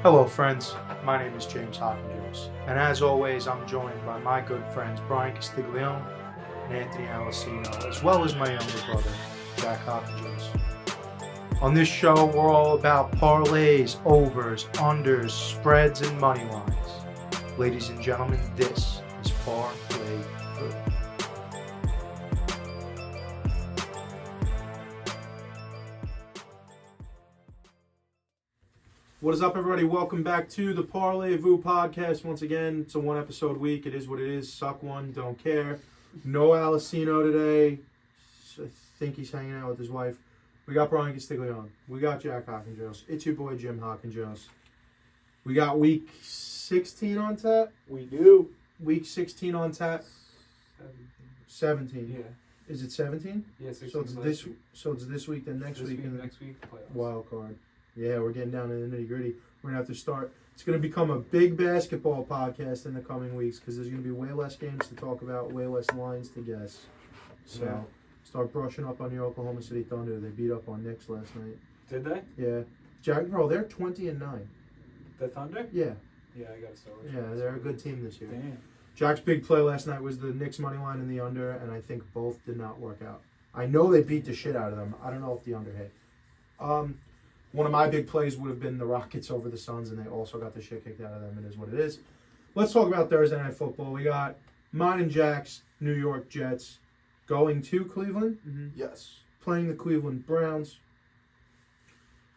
Hello friends, my name is James Hawkins, and as always I'm joined by my good friends Bryan and Anthony Alessino, as well as my younger brother, Jack Hawkins. On this show we're all about parlays, overs, unders, spreads, and money lines. Ladies and gentlemen, this is Parlay-Vous. What is up, everybody? Welcome back to the Parlay-Vous podcast. Once again, it's a one-episode week. It is what it is. Suck one, don't care. No Alessino today. I think he's hanging out with his wife. We got Bryan on. We got Jack Hawkins. It's your boy, Jim Hawkins. We got week 16 on tap. We do. Week 16 on tap. 17. Yeah. Is it 17? Yeah, 16. So it's this week, then next week. And next week, playoffs. Wild card. Yeah, we're getting down to the nitty gritty. We're going to have to start. It's going to become a big basketball podcast in the coming weeks because there's going to be way less games to talk about, way less lines to guess. So Start brushing up on your Oklahoma City Thunder. They beat up on Knicks last night. Did they? Yeah. Jack, bro, they're 20-9. The Thunder? Yeah. Yeah, I got to start. Yeah, they're a good team this year. Damn. Jack's big play last night was the Knicks money line and the under, and I think both did not work out. I know they beat the shit out of them. I don't know if the under hit. One of my big plays would have been the Rockets over the Suns, and they also got the shit kicked out of them. It is what it is. Let's talk about Thursday Night Football. We got mine and Jack's New York Jets going to Cleveland. Mm-hmm. Yes. Playing the Cleveland Browns.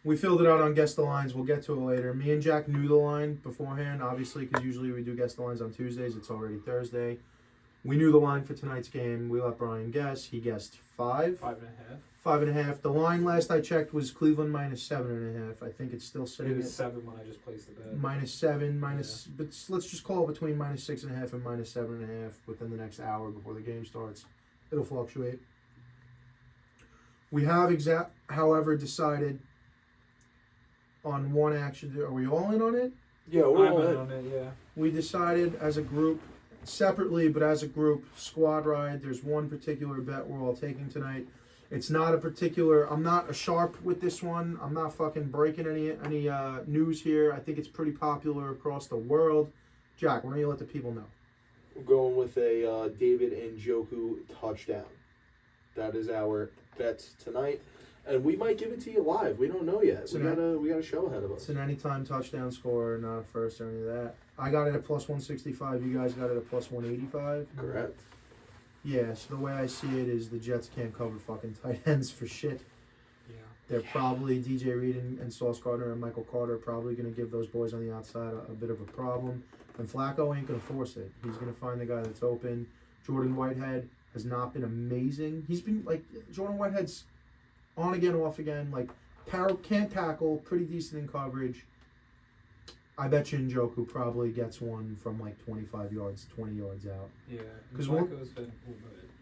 We filled it out on Guess the Lines. We'll get to it later. Me and Jack knew the line beforehand, obviously, because usually we do Guess the Lines on Tuesdays. It's already Thursday. We knew the line for tonight's game. We let Bryan guess. He guessed 5. 5.5. 5.5. The line last I checked was Cleveland minus 7.5. I think it's still sitting It was at 7 when I just placed the bet. minus 7, minus. But let's just call it between minus 6.5 and minus 7.5 within the next hour before the game starts. It'll fluctuate. We have however, decided on one action. Are we all in on it? Yeah, we're all in on it. Yeah. We decided as a group, separately, but as a group, squad ride. There's one particular bet we're all taking tonight. It's not a particular. I'm not a sharp with this one. I'm not fucking breaking any news here. I think it's pretty popular across the world. Jack, why don't you let the people know? We're going with a David Njoku touchdown. That is our bet tonight, and we might give it to you live. We don't know yet. We got a show ahead of us. It's an anytime touchdown score, not a first or any of that. I got it at plus 165. You guys got it at plus 185. Correct. Yeah, so the way I see it is the Jets can't cover fucking tight ends for shit. Yeah. They're probably, DJ Reed and Sauce Gardner and Michael Carter are probably going to give those boys on the outside a bit of a problem. And Flacco ain't going to force it. He's going to find the guy that's open. Jordan Whitehead has not been amazing. He's been, Jordan Whitehead's on again, off again. Can't tackle, pretty decent in coverage. I bet you Njoku probably gets one from 25 yards, 20 yards out. Yeah. Because Flacco's been.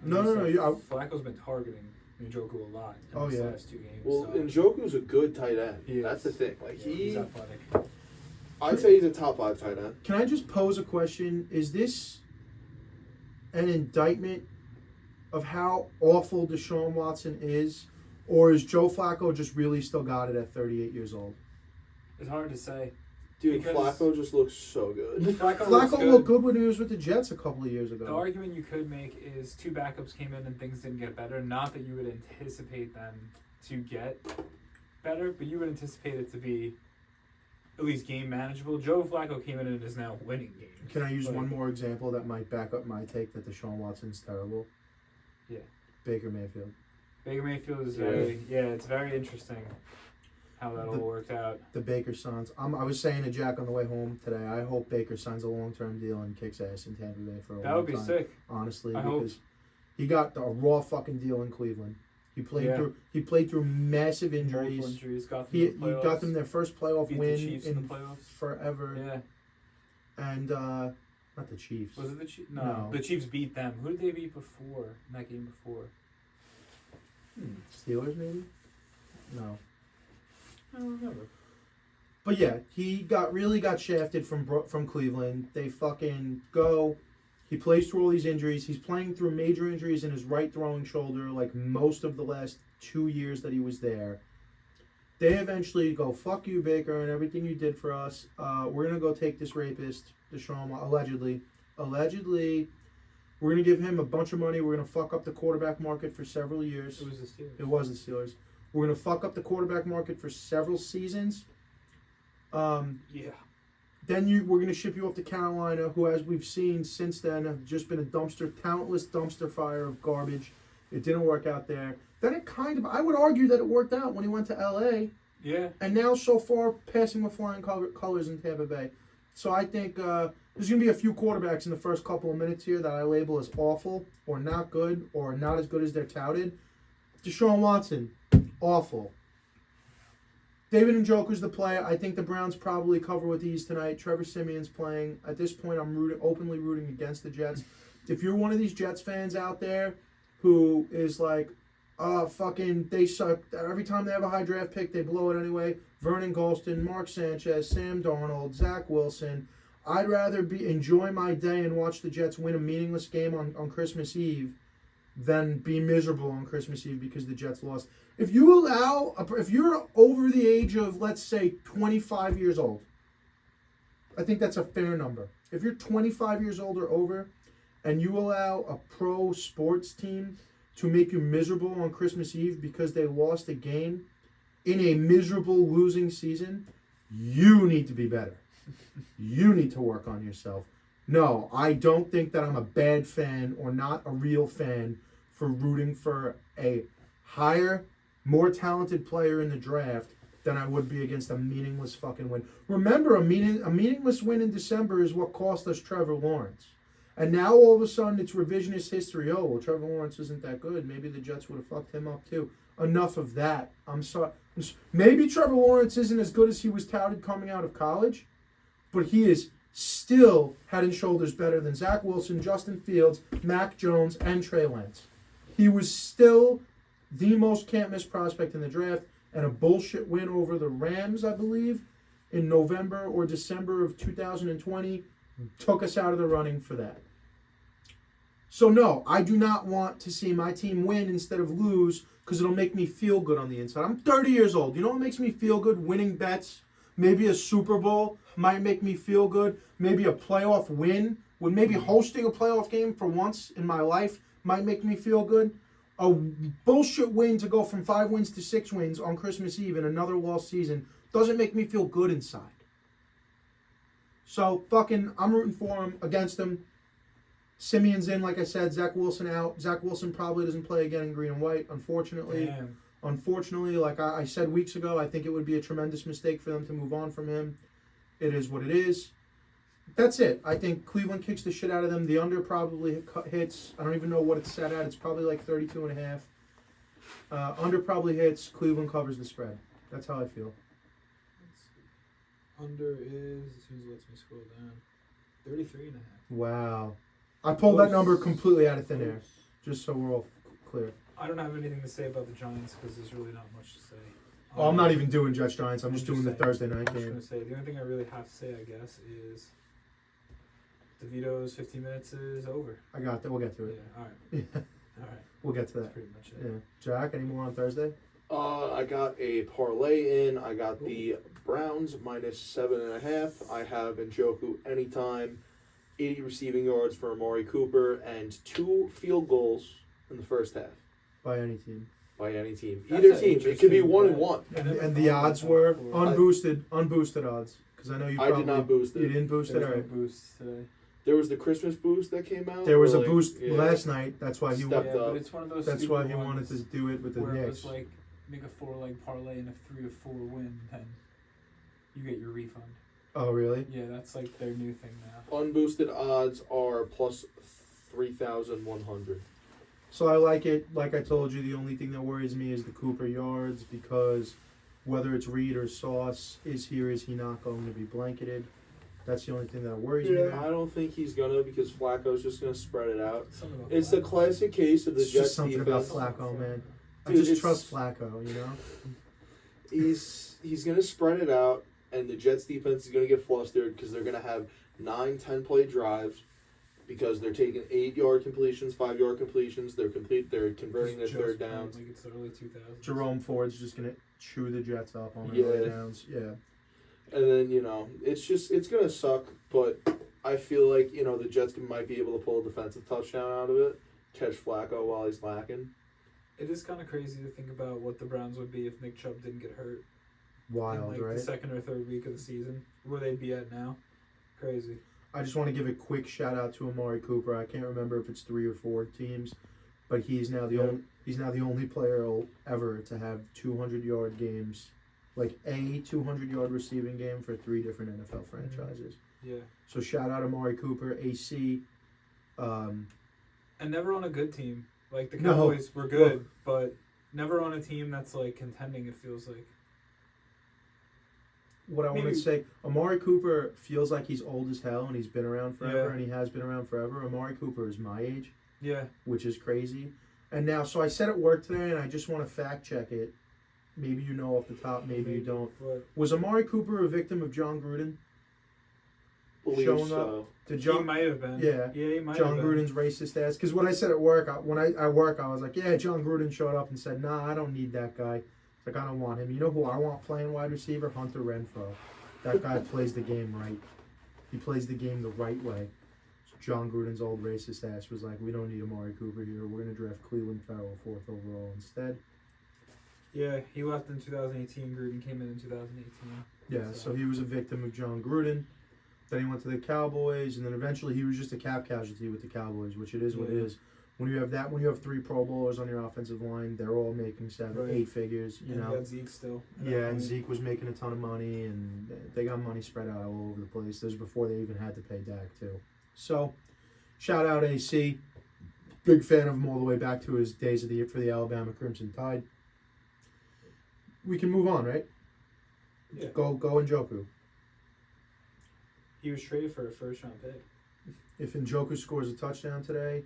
Flacco's been targeting Njoku a lot in these last 2 games. Well, so. Njoku's a good tight end. That's the thing. He's athletic. I'd say he's a top 5 tight end. Can I just pose a question? Is this an indictment of how awful Deshaun Watson is? Or is Joe Flacco just really still got it at 38 years old? It's hard to say. Dude, Flacco just looks so good. Flacco looked good when he was with the Jets a couple of years ago. The argument you could make is 2 backups came in and things didn't get better. Not that you would anticipate them to get better, but you would anticipate it to be at least game manageable. Joe Flacco came in and is now winning games. Can I use one more example that might back up my take that Deshaun Watson's terrible? Yeah. Baker Mayfield. Baker Mayfield is it's very interesting how that all worked out. The Baker signs. I was saying to Jack on the way home today, I hope Baker signs a long-term deal and kicks ass in Tampa Bay for a long time. That would be sick. Honestly, because he got a raw fucking deal in Cleveland. He played through massive injuries. He got them their first playoff win in forever. Yeah. And not the Chiefs. Was it the Chiefs? No. The Chiefs beat them. Who did they beat before? In that game before? Steelers maybe? No. I don't remember. But yeah, he really got shafted from Cleveland. They fucking go. He plays through all these injuries. He's playing through major injuries in his right throwing shoulder like most of the last 2 years that he was there. they eventually go, fuck you, Baker, and everything you did for us. We're going to go take this rapist, Deshaun, allegedly, we're going to give him a bunch of money. We're going to fuck up the quarterback market for several years. It was the Steelers. It was the Steelers. We're going to fuck up the quarterback market for several seasons. Yeah. Then we're going to ship you off to Carolina, who, as we've seen since then, have just been a talentless dumpster fire of garbage. It didn't work out there. Then it I would argue that it worked out when he went to L.A. Yeah. And now so far, passing with flying colors in Tampa Bay. So I think there's going to be a few quarterbacks in the first couple of minutes here that I label as awful or not good or not as good as they're touted. Deshaun Watson, awful. David Njoku's the play. I think the Browns probably cover with ease tonight. Trevor Simeon's playing. At this point, I'm openly rooting against the Jets. If you're one of these Jets fans out there who is like, they suck. Every time they have a high draft pick, they blow it anyway. Vernon Gholston, Mark Sanchez, Sam Darnold, Zach Wilson. I'd rather enjoy my day and watch the Jets win a meaningless game on Christmas Eve than be miserable on Christmas Eve because the Jets lost. If you're over the age of, let's say, 25 years old, I think that's a fair number. If you're 25 years old or over and you allow a pro sports team to make you miserable on Christmas Eve because they lost a game in a miserable losing season, you need to be better. You need to work on yourself. No, I don't think that I'm a bad fan or not a real fan for rooting for a higher, more talented player in the draft than I would be against a meaningless fucking win. Remember, a meaningless win in December is what cost us Trevor Lawrence. And now all of a sudden it's revisionist history. Oh, well, Trevor Lawrence isn't that good. Maybe the Jets would have fucked him up too. Enough of that. I'm sorry. Maybe Trevor Lawrence isn't as good as he was touted coming out of college, but he is still head and shoulders better than Zach Wilson, Justin Fields, Mac Jones, and Trey Lance. He was still the most can't-miss prospect in the draft, and a bullshit win over the Rams, I believe, in November or December of 2020 took us out of the running for that. So no, I do not want to see my team win instead of lose because it'll make me feel good on the inside. I'm 30 years old. You know what makes me feel good? Winning bets. Maybe a Super Bowl might make me feel good. Maybe a playoff win. Maybe hosting a playoff game for once in my life might make me feel good. A bullshit win to go from 5 wins to 6 wins on Christmas Eve in another lost season doesn't make me feel good inside. So, I'm rooting for him, against him. Simeon's in, like I said. Zach Wilson out. Zach Wilson probably doesn't play again in green and white, unfortunately. Damn. Unfortunately, like I said weeks ago, I think it would be a tremendous mistake for them to move on from him. It is what it is. That's it. I think Cleveland kicks the shit out of them. The under probably hits. I don't even know what it's set at. It's probably like 32.5. Under probably hits. Cleveland covers the spread. That's how I feel. Under is, as soon as it lets me scroll down, 33.5. Wow. I pulled that number completely out of thin air, just so we're all clear. I don't have anything to say about the Giants because there's really not much to say. Oh, I'm not even doing Jets Giants. I'm just doing the Thursday night I'm just game. going to say, the only thing I really have to say, I guess, is DeVito's 15 minutes is over. I got that. We'll get to it. Yeah, all right. Yeah. All right. We'll get to That's that. pretty much it. Yeah. Jack, any more on Thursday? I got a parlay in. I got the Browns minus 7.5. I have Njoku anytime, 80 receiving yards for Amari Cooper, and 2 field goals in the first half By any team. by any team. That's Either an team. It could be interesting 1 and bet. 1. And the odds were unboosted odds. Because I know you I probably... did not boost You it. didn't boost There it? was no Alright. boost today. There was the Christmas boost that came out. There was where, a boost yeah. last night. That's why he Stepped wanted. up. But it's one of those That's stupid why he ones wanted to do it with the where it Knicks. was like, make a 4-leg parlay and a 3 or 4 win, then you get your refund. Oh, really? Yeah, that's like their new thing now. Unboosted odds are plus 3,100. So I like it. Like I told you, the only thing that worries me is the Cooper yards because whether it's Reed or Sauce, is he not going to be blanketed? That's the only thing that worries me. I don't think he's gonna because Flacco's just gonna spread it out. Something about It's that. the classic case of the It's Jets just something defense. about Flacco, man. I Dude, just it's- trust Flacco, you know? He's gonna spread it out, and the Jets defense is gonna get flustered because they're gonna have 9-10 play drives, because they're taking 8-yard completions, 5-yard completions. They're converting their Just third playing downs. Like it's the early 2000s. Jerome Ford's just gonna chew the Jets up on Yeah. early downs. Yeah. And then, it's going to suck, but I feel like, the Jets might be able to pull a defensive touchdown out of it, catch Flacco while he's lacking. It is kind of crazy to think about what the Browns would be if Nick Chubb didn't get hurt Wild, in right? the second or third week of the season. Where they'd be at now. Crazy. I just want to give a quick shout out to Amari Cooper. I can't remember if it's 3 or 4 teams, but he's now the only player ever to have 200-yard games, like a 200-yard receiving game for 3 different NFL franchises. Yeah. So shout out Amari Cooper, AC. And never on a good team. Like the No. Cowboys were good, but never on a team that's like contending. It feels like. What I want to Maybe- say, Amari Cooper feels like he's old as hell and he's been around forever, Yeah. and he has been around forever. Amari Cooper is my age, Yeah. which is crazy. And now, so I said at work today, and I just want to fact check it. Maybe you know off the top, maybe you don't. But Was Amari Cooper a victim of John Gruden? Believe Showing so. Did he John might have been. Yeah. He might John have been. Gruden's racist ass? Because when I said at work, when I work, I was like, yeah, John Gruden showed up and said, nah, I don't need that guy. It's like, I don't want him. You know who I want playing wide receiver? Hunter Renfrow. That guy plays the game right. He plays the game the right way. So John Gruden's old racist ass was like, we don't need Amari Cooper here. We're going to draft Cleveland Farrell 4th overall instead. Yeah, he left in 2018. Gruden came in 2018. Yeah, so he was a victim of John Gruden. Then he went to the Cowboys, and then eventually he was just a cap casualty with the Cowboys, which it is what it Yeah. is. When you have 3 Pro Bowlers on your offensive line, they're all making 7, Right. 8 figures. You And know, you got Zeke still. yeah, and Zeke was making a ton of money, and they got money spread out all over the place. This was before they even had to pay Dak too. So, shout out AC, big fan of him all the way back to his days for the Alabama Crimson Tide. We can move on, right? Yeah. Go Njoku. He was traded for a first-round pick. If Njoku scores a touchdown today,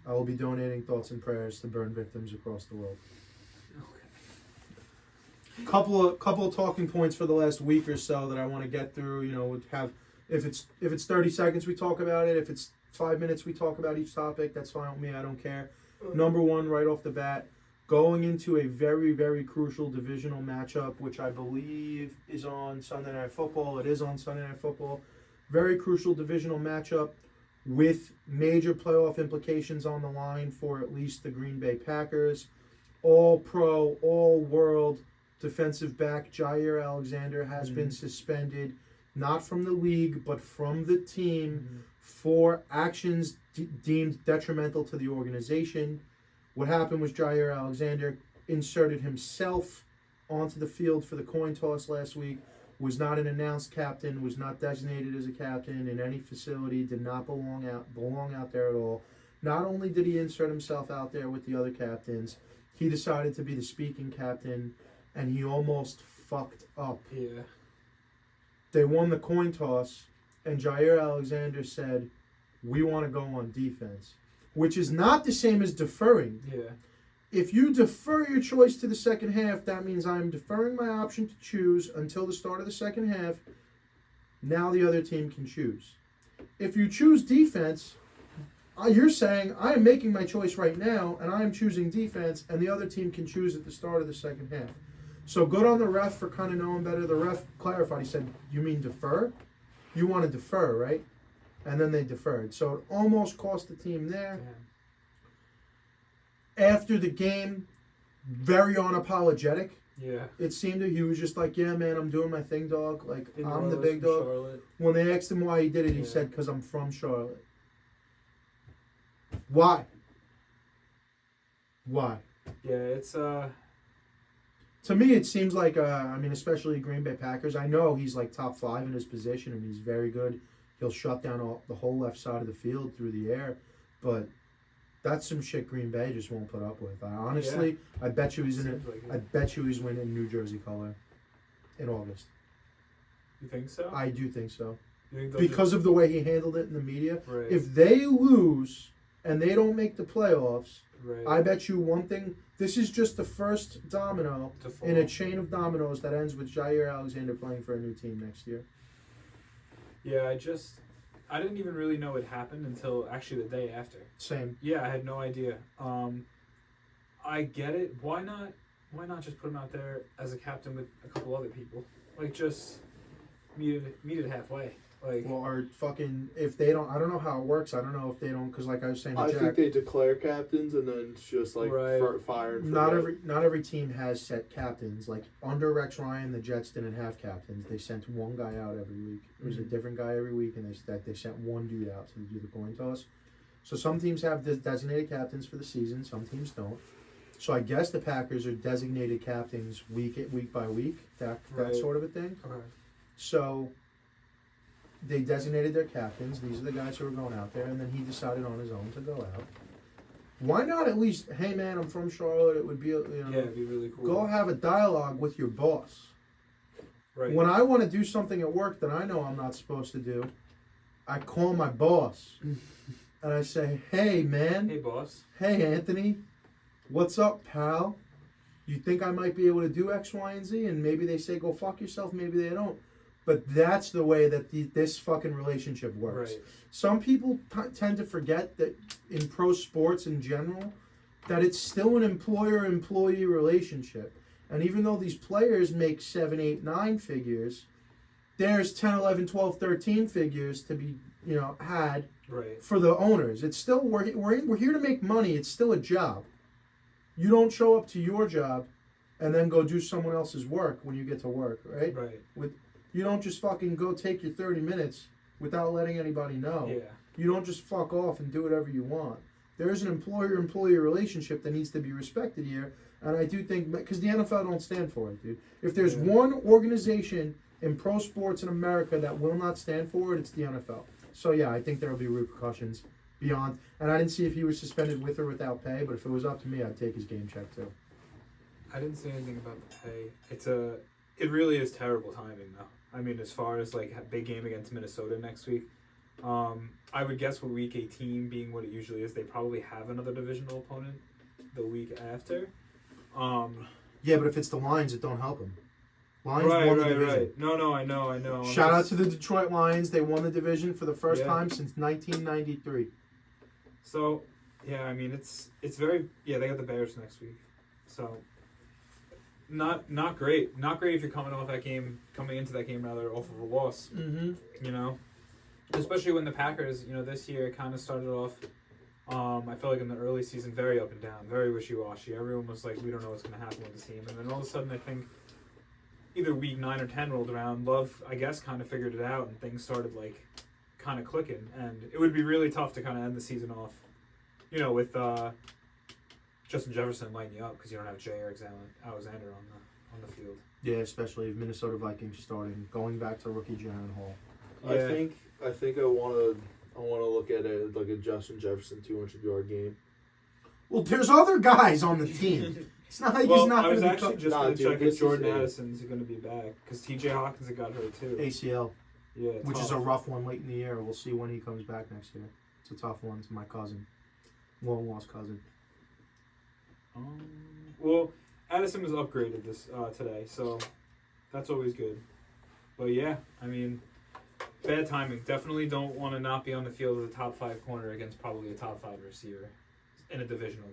I will be donating thoughts and prayers to burn victims across the world. Okay. Couple of talking points for the last week or so that I want to get through. If it's 30 seconds we talk about it. If it's 5 minutes we talk about each topic, that's fine with me. I don't care. Number one, right off the bat, going into a very, very crucial divisional matchup, which I believe is on Sunday Night Football. It is on Sunday Night Football. Very crucial divisional matchup with major playoff implications on the line for at least the Green Bay Packers. All-Pro, All-World defensive back Jair Alexander has been suspended, not from the league, but from the team for actions deemed detrimental to the organization. What happened was Jair Alexander inserted himself onto the field for the coin toss last week, was not an announced captain, was not designated as a captain in any facility, did not belong out there at all. Not only did he insert himself out there with the other captains, he decided to be the speaking captain, and he almost fucked up. Yeah. They won the coin toss, and Jair Alexander said, we want to go on defense, which is not the same as deferring. Yeah. If you defer your choice to the second half, that means I'm deferring my option to choose until the start of the second half. Now the other team can choose. If you choose defense, you're saying I am making my choice right now, and I am choosing defense, and the other team can choose at the start of the second half. So good on the ref for kind of knowing better. The ref clarified. He said, you mean defer? You want to defer, right? And then they deferred. So it almost cost the team there. Damn. After the game, very unapologetic. Yeah. It seemed that he was just like, yeah, man, I'm doing my thing, dog. Like, Didn't I'm know the it was big from dog. Charlotte. When they asked him why he did it, he Yeah. said, because I'm from Charlotte. Why? Why? Yeah, it's To me, it seems like, especially Green Bay Packers. I know he's like top 5 in his position, and he's very good. He'll shut down the whole left side of the field through the air. But that's some shit Green Bay just won't put up with. I bet you he's in it. seems like it. I bet you he's winning New Jersey color in August. You think so? I do think so. You think they'll Because of the way he handled it in the media. Right. If they lose and they don't make the playoffs, right. I bet you one thing, this is just the first domino To fall. in a chain of dominoes that ends with Jair Alexander playing for a new team next year. Yeah, I didn't even really know it happened until actually the day after. Same. Yeah, I had no idea. I get it. Why not? Why not just put him out there as a captain with a couple other people? Like, just meet it halfway. Like, Well, or fucking if they don't, I don't know how it works. I don't know if they don't, because like I was saying to I Jack, think they declare captains and then it's just like Right. fire. And not forget. not every team has set captains. Like under Rex Ryan, the Jets didn't have captains. They sent one guy out every week. It was a different guy every week, and they sent one dude out to do the coin toss. So some teams have designated captains for the season. Some teams don't. So I guess the Packers are designated captains week by week. That Right. sort of a thing. okay. So they designated their captains. These are the guys who are going out there, and then he decided on his own to go out. Why not at least, hey man, I'm from Charlotte. It would be, Yeah, it'd be really cool. go have a dialogue with your boss. Right. When I want to do something at work that I know I'm not supposed to do, I call my boss and I say, hey man, Hey, boss. hey Anthony, what's up, pal? You think I might be able to do X, Y, and Z? And maybe they say, go fuck yourself. Maybe they don't. But that's the way that this fucking relationship works. Right. Some people tend to forget that in pro sports in general, that it's still an employer-employee relationship. And even though these players make 7, 8, 9 figures, there's 10, 11, 12, 13 figures to be, had Right. for the owners. It's still, we're here to make money. It's still a job. You don't show up to your job and then go do someone else's work when you get to work, right? Right. You don't just fucking go take your 30 minutes without letting anybody know. Yeah. You don't just fuck off and do whatever you want. There is an employer-employee relationship that needs to be respected here, and I do think, because the NFL don't stand for it, dude. If there's one organization in pro sports in America that will not stand for it, it's the NFL. So yeah, I think there will be repercussions beyond. And I didn't see if he was suspended with or without pay, but if it was up to me, I'd take his game check too. I didn't say anything about the pay. It really is terrible timing though. I mean, as far as like a big game against Minnesota next week, I would guess with week 18 being what it usually is, they probably have another divisional opponent the week after. Yeah, but if it's the Lions, it don't help him. Lions Right. won the division. Right. No, I know. Shout out to the Detroit Lions. They won the division for the first Yeah. time since 1993. So, yeah, I mean, it's very, yeah, they got the Bears next week. So, not great. Not great if you're coming into that game rather off of a loss, Mm-hmm. Especially when the Packers, this year kind of started off, I feel like in the early season, very up and down, very wishy-washy. Everyone was like, we don't know what's going to happen with this team. And then all of a sudden, I think either week 9 or 10 rolled around, Love, I guess, kind of figured it out, and things started, like, kind of clicking. And it would be really tough to kind of end the season off, with Justin Jefferson lighting you up because you don't have Jay or Alexander on the field. Yeah, especially if Minnesota Vikings starting, going back to rookie Jaron Hall. Yeah. I think I want to look at it like a Justin Jefferson 200-yard game. Well, there's other guys on the team. It's not like Well, he's not I was going to actually be just Nah, going to dude, check this if is Jordan a- Addison's going to be back because T.J. Hawkins had got hurt too. ACL, Yeah, which is tough. a rough one late in the year. We'll see when he comes back next year. It's a tough one. It's my cousin, long-lost cousin. Well, Addison was upgraded this today, so that's always good. But yeah, I mean, bad timing. Definitely don't want to not be on the field as a top 5 corner against probably a top 5 receiver in a divisional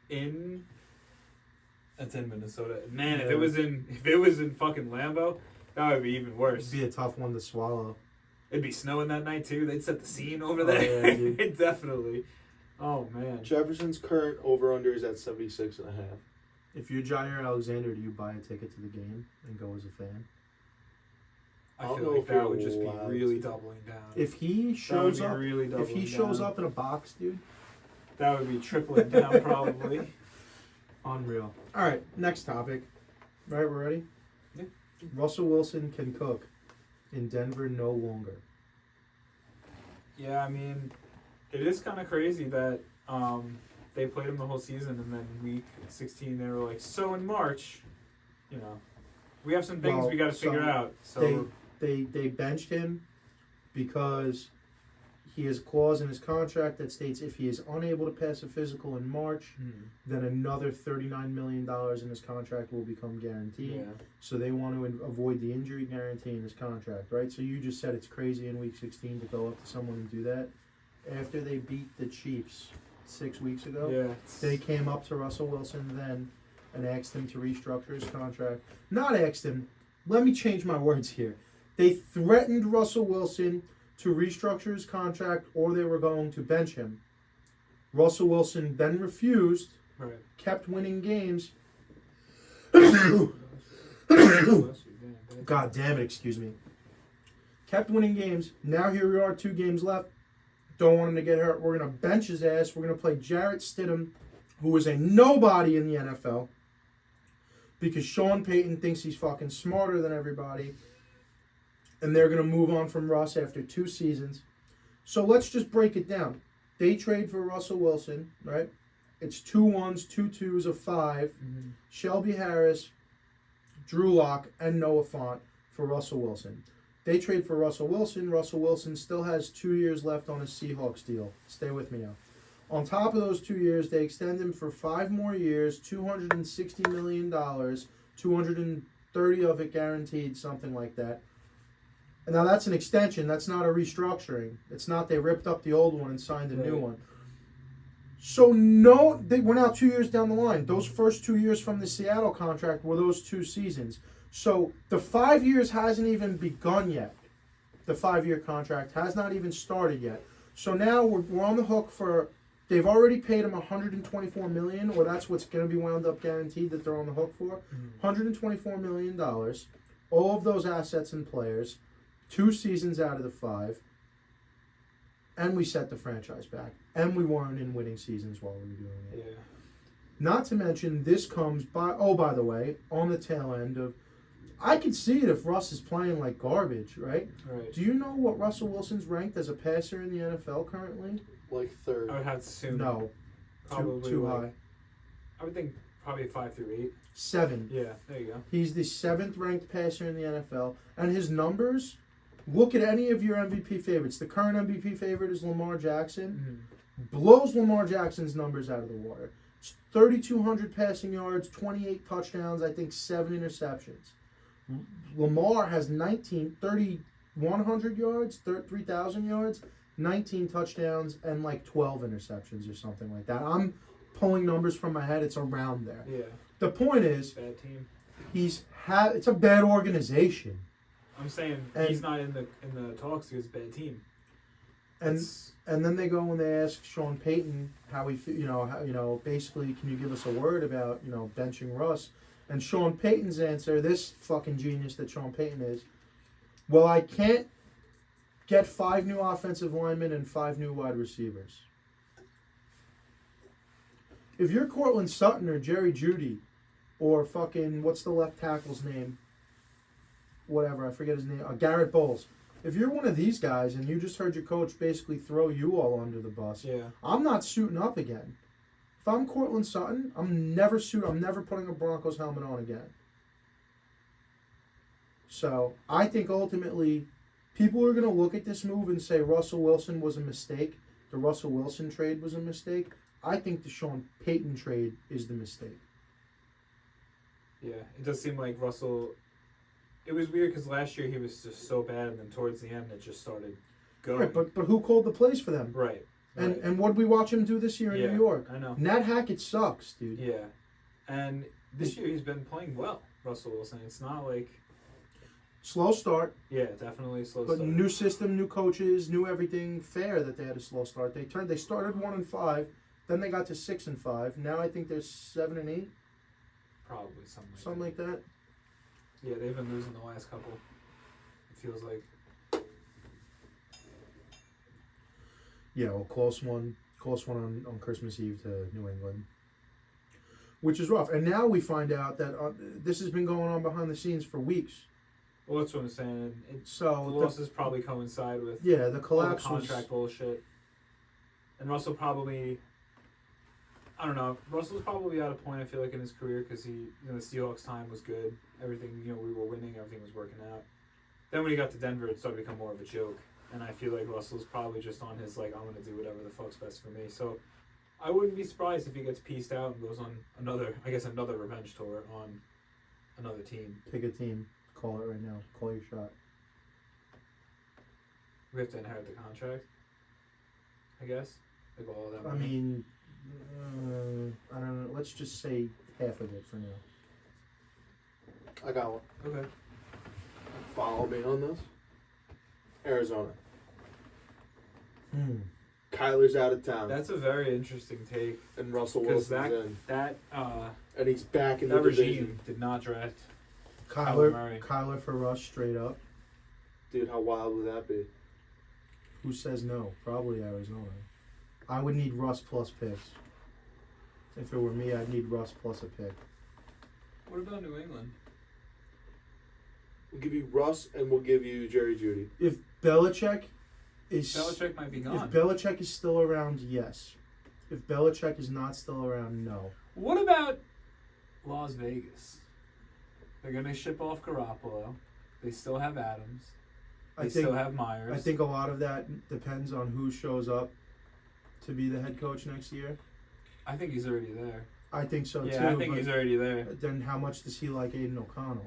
game. That's in Minnesota. Man, if it was in fucking Lambeau, that would be even worse. It'd be a tough one to swallow. It'd be snowing that night too. They'd set the scene over Oh, there. yeah, dude. Definitely. Oh man. Jefferson's current over-under is at 76.5. If you're Jair Alexander, do you buy a ticket to the game and go as a fan? I don't feel know like if that you're would just be allowed really to. doubling down. If he That shows would be up, really if he doubling shows down. up in a box, dude, That would be tripling down probably. unreal. All right, next topic. Right, we're ready? Yeah. Russell Wilson can cook in Denver no longer. Yeah, I mean, it is kind of crazy that they played him the whole season, and then week 16 they were like, so in March, we have some things Well, we got to figure so out. So They benched him because he has a clause in his contract that states if he is unable to pass a physical in March, then another $39 million in his contract will become guaranteed. Yeah. So they want to avoid the injury guarantee in his contract, right? So you just said it's crazy in Week 16 to go up to someone and do that. After they beat the Chiefs 6 weeks ago, Yeah. they came up to Russell Wilson then and asked him to restructure his contract. Not asked him. Let me change my words here. They threatened Russell Wilson to restructure his contract or they were going to bench him. Russell Wilson then refused, Right. kept winning games. God damn it, excuse me. Kept winning games. Now here we are, 2 games left. Don't want him to get hurt. We're going to bench his ass. We're going to play Jarrett Stidham, who is a nobody in the NFL, because Sean Payton thinks he's fucking smarter than everybody. And they're going to move on from Russ after 2 seasons. So let's just break it down. They trade for Russell Wilson, right? It's 2 1s, 2 2s, a 5. Mm-hmm. Shelby Harris, Drew Lock, and Noah Fant for Russell Wilson. They trade for Russell Wilson. Russell Wilson still has 2 years left on his Seahawks deal. Stay with me now. On top of those 2 years, they extend him for 5 more years, $260 million, 230 of it guaranteed, something like that. And now that's an extension. That's not a restructuring. It's not they ripped up the old one and signed a new one. So we're now 2 years down the line. Those first 2 years from the Seattle contract were those 2 seasons. So the 5 years hasn't even begun yet. The 5-year contract has not even started yet. So now we're on the hook for. They've already paid him $124 million, or that's what's going to be wound up guaranteed that they're on the hook for. $124 million. All of those assets and players. 2 seasons out of the 5. And we set the franchise back. And we weren't in winning seasons while we were doing it. Yeah. Not to mention, this comes by the way, on the tail end of. I could see it if Russ is playing like garbage, right? Right. Do you know what Russell Wilson's ranked as a passer in the NFL currently? Like 3rd. I would have to assume. No. Probably too like, high. I would think probably 5 through 8. 7. Yeah, there you go. He's the 7th ranked passer in the NFL. And his numbers, look at any of your MVP favorites. The current MVP favorite is Lamar Jackson. Blows Lamar Jackson's numbers out of the water. 3,200 passing yards, 28 touchdowns, I think 7 interceptions. Lamar has 3,100 yards, 3,000 yards, 19 touchdowns, and like 12 interceptions or something like that. I'm pulling numbers from my head. It's around there. Yeah. The point is, Bad team. it's a bad organization. I'm saying he's not in the talks because it's a bad team. And then they go and they ask Sean Payton how he, basically, can you give us a word about, benching Russ? And Sean Payton's answer, this fucking genius that Sean Payton is, well, I can't get 5 new offensive linemen and 5 new wide receivers. If you're Cortland Sutton or Jerry Jeudy or fucking, what's the left tackle's name? Whatever, I forget his name. Garrett Bowles. If you're one of these guys and you just heard your coach basically throw you all under the bus, I'm not suiting up again. If I'm Cortland Sutton, I'm never putting a Broncos helmet on again. So I think ultimately people are going to look at this move and say Russell Wilson was a mistake. The Russell Wilson trade was a mistake. I think the Sean Payton trade is the mistake. Yeah, it does seem like Russell. It was weird because last year he was just so bad, and then towards the end it just started going. Right, but who called the plays for them? Right. And what did we watch him do this year in New York? I know. Nat Hackett sucks, dude. Yeah. And this year he's been playing well, Russell Wilson. It's not like... Slow start. Yeah, definitely a slow But start. new system, new coaches, new everything. Fair that they had a slow start. They started 1-5, then they got to 6-5. Now I think they're 7-8. Probably something like that. Yeah, they've been losing the last couple. It feels like. Yeah, well, close one on Christmas Eve to New England, which is rough. And now we find out that this has been going on behind the scenes for weeks. Well, that's what I'm saying. So the losses probably coincide with the collapse, all the contract bullshit. And Russell probably, I don't know. Russell's probably at a point, I feel like, in his career because the Seahawks time was good. Everything, we were winning. Everything was working out. Then when he got to Denver, it started to become more of a joke. and I feel like Russell's probably just on his like I'm gonna do whatever the fuck's best for me. So I wouldn't be surprised if he gets pieced out and goes on another revenge tour on another team. Pick a team. Call it right now. Call your shot. We have to inherit the contract, I guess. Like all of that. I money. mean, I don't know. Let's just say half of it for now. I got one. Okay. Follow me on this. Arizona. Kyler's out of town. That's a very interesting take. And Russell 'Cause Wilson's in. That And he's back in the that regime division. did not draft Kyler Murray. Kyler for Russ straight up. Dude, how wild would that be? Who says no? Probably Arizona. I would need Russ plus picks. If it were me, I'd need Russ plus a pick. What about New England? We'll give you Russ and we'll give you Jerry Jeudy. If Belichick Belichick might be gone. If Belichick is still around, yes. If Belichick is not still around, no. What about Las Vegas? They're going to ship off Garoppolo. They still have Adams. They still have Myers. I think a lot of that depends on who shows up to be the head coach next year. I think he's already there. I think so too. Yeah, I think he's already there. Then how much does he like Aiden O'Connell?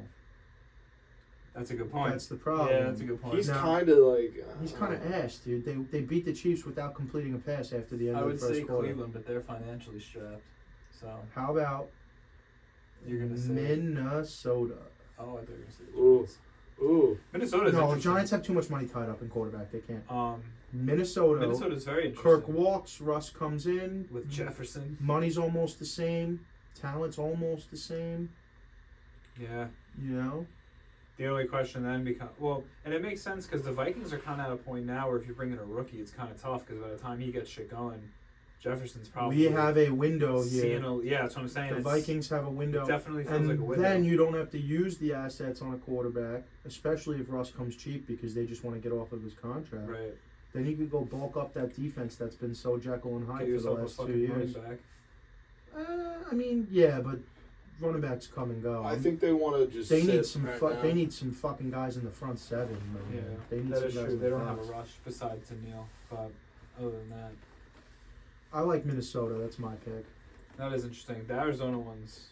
That's a good point. That's the problem. Yeah, that's a good point. He's Now- kind of like... He's kind of ass, dude. They beat the Chiefs without completing a pass after the end I of would the first say quarter. Cleveland, but they're financially strapped. So How about you're going to say... Minnesota? Oh, I thought you were going to say the Ooh. Giants. Ooh. Minnesota's No, the interesting. Giants have too much money tied up in quarterback. They can't. Minnesota's very interesting. Kirk walks. Russ comes in. With Jefferson. Money's almost the same. Talent's almost the same. Yeah. You know? The only question then becomes... Well, and it makes sense because the Vikings are kind of at a point now where if you bring in a rookie, it's kind of tough because by the time he gets shit going, Jefferson's probably... We have a window here. Yeah, that's what I'm saying. The Vikings have a window. It definitely feels And like a window. then you don't have to use the assets on a quarterback, especially if Russ comes cheap because they just want to get off of his contract. Right. Then you could go bulk up that defense that's been so Jekyll and Hyde Get for the yourself a last 2 fucking years. running back. I mean, yeah, but running backs come and go. I think they want to just they sit need some. right now. They need some fucking guys in the front seven. Man. Yeah, they need that some is guys true. in They the don't have box. a rush besides Neal, but other than that, I like Minnesota. That's my pick. that is interesting. The Arizona one's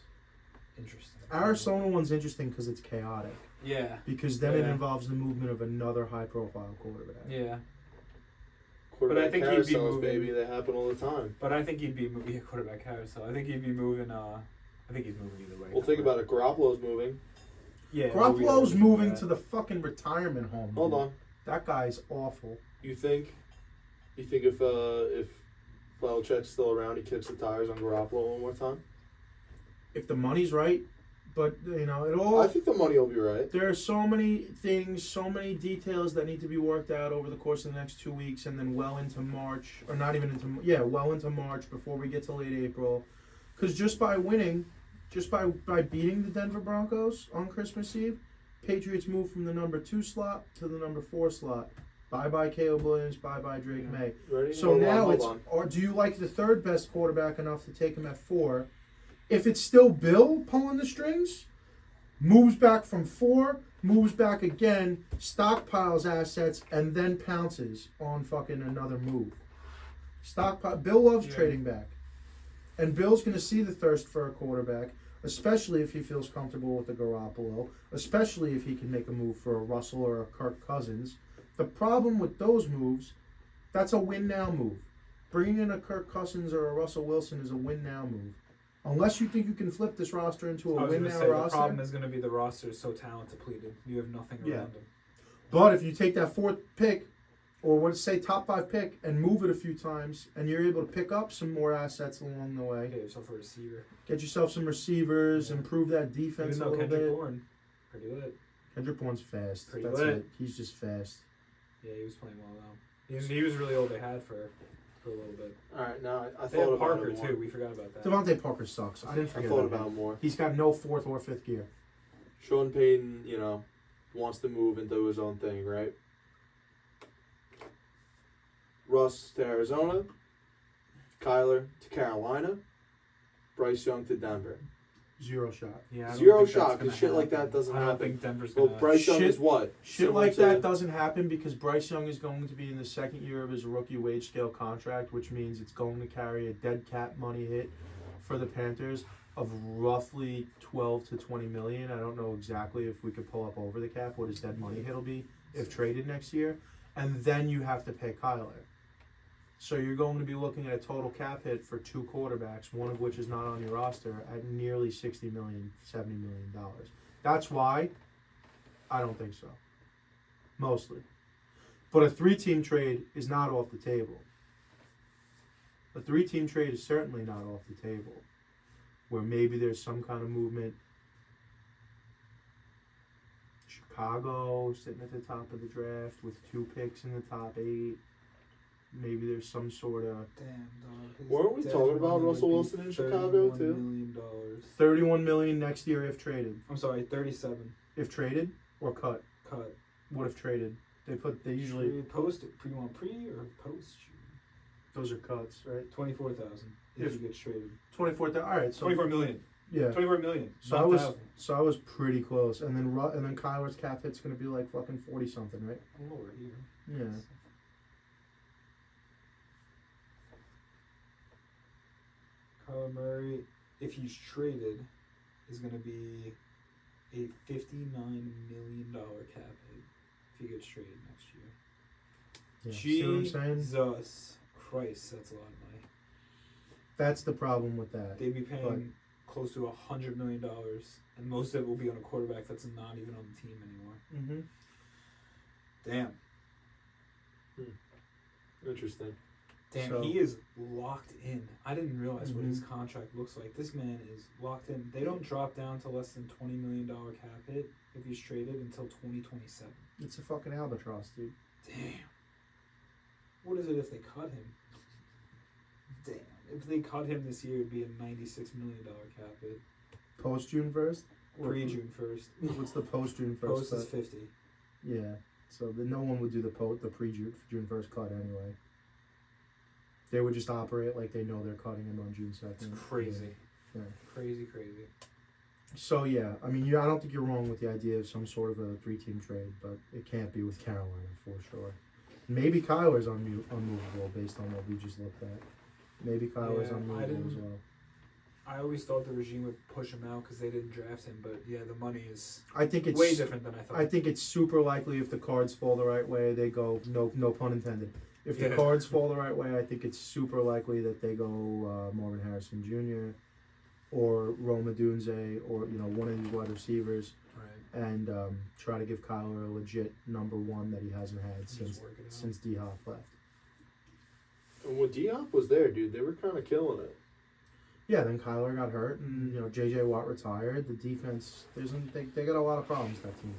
interesting. Arizona one's interesting because it's chaotic. Yeah. Because then it Yeah. involves the movement of another high-profile quarterback. Yeah. Quarterback But I think he'd be carousels, moving- baby. They happen all the time. But I think he'd be moving quarterback carousel. I think he'd be moving. I think he's moving either way. Well, think about it. Garoppolo's moving. Yeah. Garoppolo's we moving that. to the fucking retirement home. Hold dude. on. That guy's awful. You think if Belichick's still around, he kicks the tires on Garoppolo one more time? If the money's right, but it all. I think the money will be right. There are so many things, so many details that need to be worked out over the course of the next 2 weeks, and then well into March, or not even into well into March before we get to late April, because just by winning, just by beating the Denver Broncos on Christmas Eve, Patriots move from the number 2 slot to the number 4 slot. Bye Caleb Williams, bye Drake May. Ready? So Hold now on, hold on. or do you like the third best quarterback enough to take him at 4? If it's still Bill pulling the strings, moves back from 4, moves back again, stockpiles assets, and then pounces on fucking another move. Stockpile. Bill loves trading back. And Bill's going to see the thirst for a quarterback, especially if he feels comfortable with the Garoppolo, especially if he can make a move for a Russell or a Kirk Cousins. The problem with those moves, that's a win-now move. Bringing in a Kirk Cousins or a Russell Wilson is a win-now move. Unless you think you can flip this roster into I a was going to win-now say roster. the problem is going to be the roster is so talent depleted. You have nothing Yeah. around them. But if you take that 4th pick, or what say top 5 pick, and move it a few times, and you're able to pick up some more assets along the way, Get yourself a receiver. get yourself some receivers, Yeah. improve that defense Even a though little Kendrick bit. Bourne, pretty lit. Kendrick Bourne's fast. Pretty That's lit. it. He's just fast. Yeah, he was playing well though. He was really all they had for a little bit. All right, now I They thought had about Parker it more. too. We forgot about that. Devontae Parker sucks. I didn't I forget thought about about him. it more. He's got no 4th or 5th gear. Sean Payton, wants to move into his own thing, right? Russ to Arizona, Kyler to Carolina, Bryce Young to Denver. Zero shot. Yeah, I don't Zero think that's shot, gonna because shit like happen. that doesn't I don't happen. think Denver's Well, gonna. Bryce Young Shit- is what? Shit Similar like to- that doesn't happen because Bryce Young is going to be in the second year of his rookie wage scale contract, which means it's going to carry a dead cap money hit for the Panthers of roughly 12 to 20 million. I don't know exactly if we could pull up over the cap what his dead money hit will be if traded next year. And then you have to pay Kyler. So you're going to be looking at a total cap hit for two quarterbacks, one of which is not on your roster, at nearly $60 million, $70 million. That's why I don't think so. Mostly. But a 3-team trade is not off the table. A 3-team trade is certainly not off the table. Where maybe there's some kind of movement. Chicago sitting at the top of the draft with 2 picks in the top 8. Maybe there's some sort of Damn, dog. His Weren't we dead talking about money would Russell be Wilson in Chicago, $31 too? million. $31 million next year if traded. I'm sorry, 37. If traded or cut. Cut. What if traded? They usually Post it. You want pre or post? those are cuts, right? 24,000 if If- he gets traded. 24. All right, so 24 million. yeah. 24 million. So I was pretty close, and then Kyler's cap hit's gonna be like fucking 40 something, right? Lower here. Yeah. Kyler Murray, if he's traded, is going to be a $59 million cap hit if he gets traded next year. Yeah. See what I'm saying? Jesus Christ, that's a lot of money. That's the problem with that. They'd be paying close to $100 million, and most of it will be on a quarterback that's not even on the team anymore. Mm-hmm. Damn. Interesting. Damn, So- he is locked in. I didn't realize what his Mhm. contract looks like. This man is locked in. They don't drop down to less than $20 million cap hit if he's traded until 2027. It's a fucking albatross, dude. Damn. What is it if they cut him? Damn. If they cut him this year, it'd be a $96 million cap hit. Post June 1st? Pre-June 1st. What's the post June 1st? Post is cut? 50. Yeah. So no one would do the pre June 1st cut anyway. They would just operate like they know they're cutting him on June 2nd. It's crazy. Yeah. Crazy. So yeah, I mean, I don't think you're wrong with the idea of some sort of a 3-team trade, but it can't be with Carolina for sure. Maybe Kyler's unmovable based on what we just looked at. Maybe Kyler's Yeah, unmovable as well. I always thought the regime would push him out because they didn't draft him, but yeah, the money is I think it's way different than I thought. I think it's super likely if the cards fall the right way, they go. No pun intended. If the Yeah. cards fall the right way, I think it's super likely that they go Marvin Harrison Jr. or Roma Dunze or one of these wide receivers Right. and try to give Kyler a legit number 1 that he hasn't had Just since work it out. D-Hop left. And when D-Hop was there, dude, they were kind of killing it. Yeah, then Kyler got hurt, and J.J. Watt retired. The defense, they got a lot of problems. That team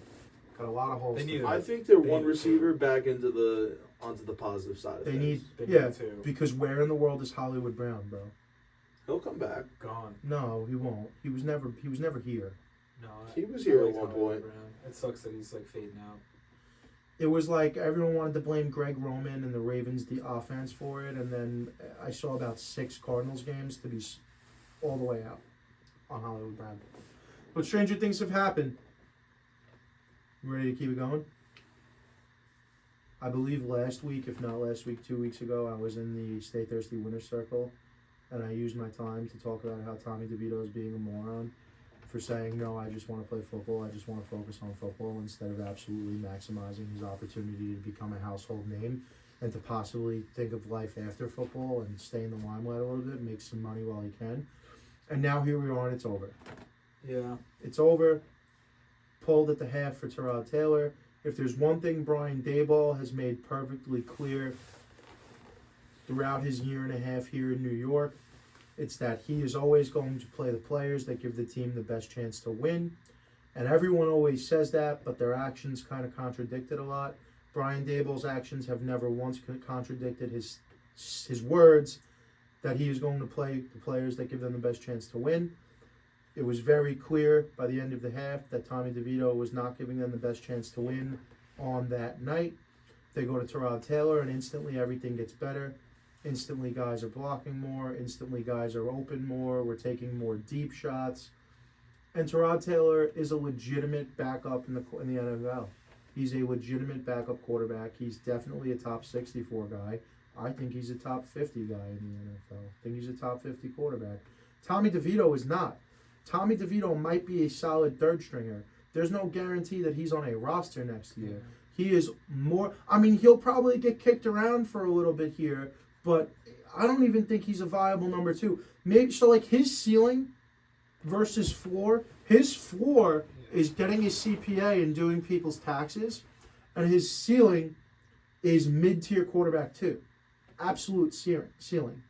got a lot of holes. They to need fill. I think they're They one need to. receiver back onto the positive side of They things. need, They yeah, need to. because where in the world is Hollywood Brown, bro? He'll come back. Gone. No, he won't. He was never here. No, He was here I at one Hollywood point. Brown. It sucks that he's like fading out. It was like everyone wanted to blame Greg Roman and the Ravens, the offense, for it, and then I saw about 6 Cardinals games to be all the way out on Hollywood Brown. But stranger things have happened. You ready to keep it going? I believe last week, if not last week, 2 weeks ago, I was in the Stay Thirsty Winner's Circle, and I used my time to talk about how Tommy DeVito is being a moron for saying, no, I just want to play football, I just want to focus on football, instead of absolutely maximizing his opportunity to become a household name and to possibly think of life after football and stay in the limelight a little bit, make some money while he can. And now here we are, and it's over. Yeah. It's over. Pulled at the half for Tyrod Taylor. If there's one thing Brian Daboll has made perfectly clear throughout his year and a half here in New York, it's that he is always going to play the players that give the team the best chance to win. And everyone always says that, but their actions kind of contradict it a lot. Brian Daboll's actions have never once contradicted his words that he is going to play the players that give them the best chance to win. It was very clear by the end of the half that Tommy DeVito was not giving them the best chance to win on that night. They go to Tyrod Taylor, and instantly everything gets better. Instantly guys are blocking more. Instantly guys are open more. We're taking more deep shots. And Tyrod Taylor is a legitimate backup in the NFL. He's a legitimate backup quarterback. He's definitely a top 64 guy. I think he's a top 50 guy in the NFL. I think he's a top 50 quarterback. Tommy DeVito is not. Tommy DeVito might be a solid third stringer. There's no guarantee that he's on a roster next year. He is more... I mean, he'll probably get kicked around for a little bit here, but I don't even think he's a viable number 2. Maybe so. Like his ceiling versus floor. His floor is getting his CPA and doing people's taxes, and his ceiling is mid-tier quarterback 2. Absolute ceiling.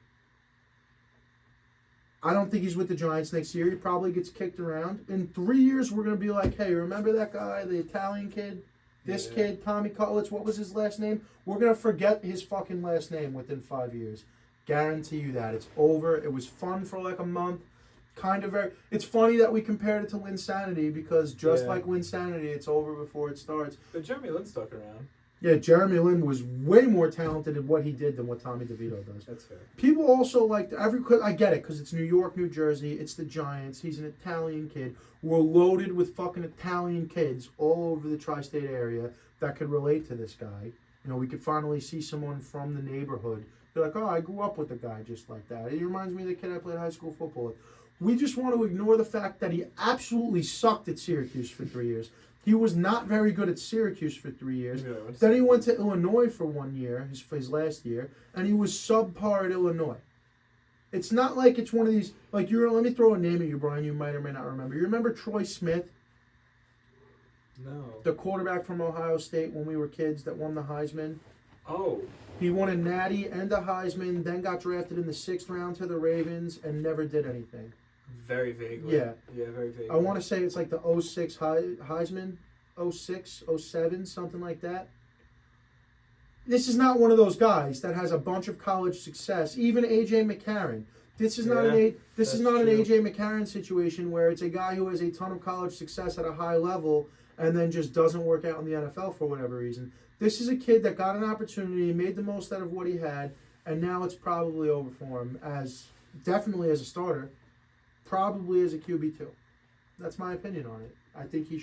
I don't think he's with the Giants next year. He probably gets kicked around. In 3 years, we're going to be like, hey, remember that guy, the Italian kid? This kid, Tommy Cutlitz, what was his last name? We're going to forget his fucking last name within 5 years. Guarantee you that. It's over. It was fun for like a month. Kind of very... It's funny that we compared it to Linsanity because just like Linsanity, it's over before it starts. But Jeremy Lin stuck around. Yeah, Jeremy Lin was way more talented in what he did than what Tommy DeVito does. That's fair. People also like... I get it because it's New York, New Jersey. It's the Giants. He's an Italian kid. We're loaded with fucking Italian kids all over the tri-state area that could relate to this guy. You know, we could finally see someone from the neighborhood. They're like, oh, I grew up with a guy just like that. He reminds me of the kid I played high school football with. We just want to ignore the fact that he absolutely sucked at Syracuse for 3 years. He was not very good at Syracuse for 3 years. Yeah, Then he went to Illinois for 1 year, his last year, and he was subpar at Illinois. It's not like it's one of these, like, let me throw a name at you, Brian, you might or may not remember. You remember Troy Smith? No. The quarterback from Ohio State when we were kids that won the Heisman? Oh. He won a Natty and a Heisman, then got drafted in the 6th round to the Ravens and never did anything. Very vaguely. Yeah. Yeah, very vaguely. I want to say it's like the 06 Heisman, 06, 07, something like that. This is not one of those guys that has a bunch of college success. Even A.J. McCarron. This is not an A.J. McCarron situation where it's a guy who has a ton of college success at a high level and then just doesn't work out in the NFL for whatever reason. This is a kid that got an opportunity, made the most out of what he had, and now it's probably over for him definitely as a starter, probably as a QB2. That's my opinion on it. I think he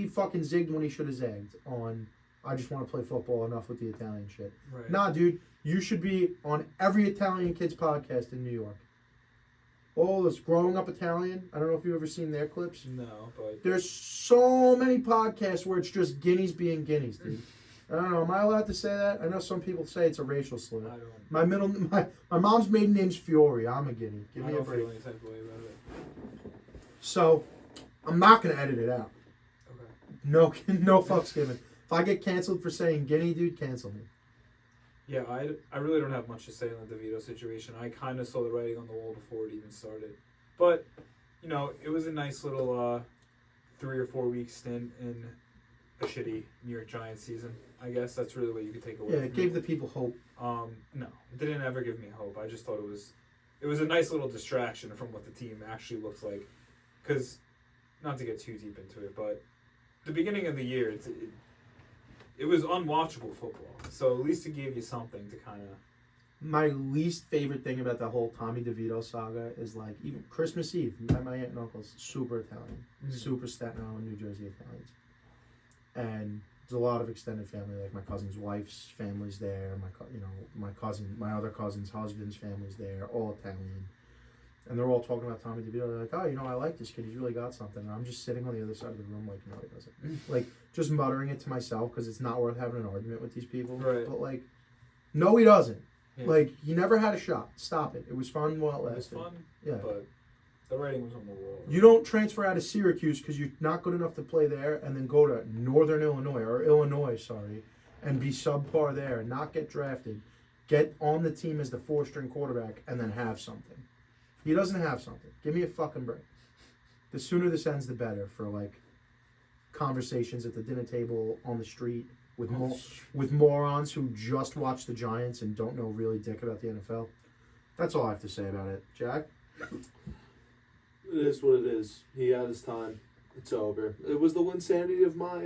fucking zigged when he should have zagged on, I just want to play football, enough with the Italian shit. Right. Nah, dude, you should be on every Italian kid's podcast in New York. All this Growing Up Italian. I don't know if you've ever seen their clips. No, but... There's so many podcasts where it's just guineas being guineas, dude. I don't know. Am I allowed to say that? I know some people say it's a racial slur. I don't. My mom's maiden name's Fiore. I'm a guinea. Give me a break. I don't feel any type of way about it. So, I'm not going to edit it out. Okay. No fucks given. If I get canceled for saying guinea, dude, cancel me. Yeah, I really don't have much to say on the DeVito situation. I kind of saw the writing on the wall before it even started. But, you know, it was a nice little 3 or 4 week stint in a shitty New York Giants season. I guess that's really what you could take away. Yeah, it gave the people hope. No, it didn't ever give me hope. I just thought it was a nice little distraction from what the team actually looks like. Because, not to get too deep into it, but the beginning of the year, it was unwatchable football. So at least it gave you something to kind of... My least favorite thing about the whole Tommy DeVito saga is, like, even Christmas Eve, my aunt and uncle's super Italian. Mm-hmm. Super Staten Island, New Jersey Italians. And there's a lot of extended family, like my cousin's wife's family's there, my other cousin's husband's family's there, all Italian. And they're all talking about Tommy DeVito. They're like, oh, I like this kid. He's really got something. And I'm just sitting on the other side of the room like, no, he doesn't. Like, just muttering it to myself because it's not worth having an argument with these people. Right. But, like, no, he doesn't. Yeah. Like, he never had a shot. Stop it. It was fun while it lasted. It was fun, yeah. But the writing was on the wall. You don't transfer out of Syracuse because you're not good enough to play there and then go to Northern Illinois, and be subpar there and not get drafted, get on the team as the 4-string quarterback, and then have something. He doesn't have something. Give me a fucking break. The sooner this ends, the better for, like, conversations at the dinner table, on the street, with morons who just watch the Giants and don't know really dick about the NFL. That's all I have to say about it. Jack? It is what it is. He had his time. It's over. It was the insanity of my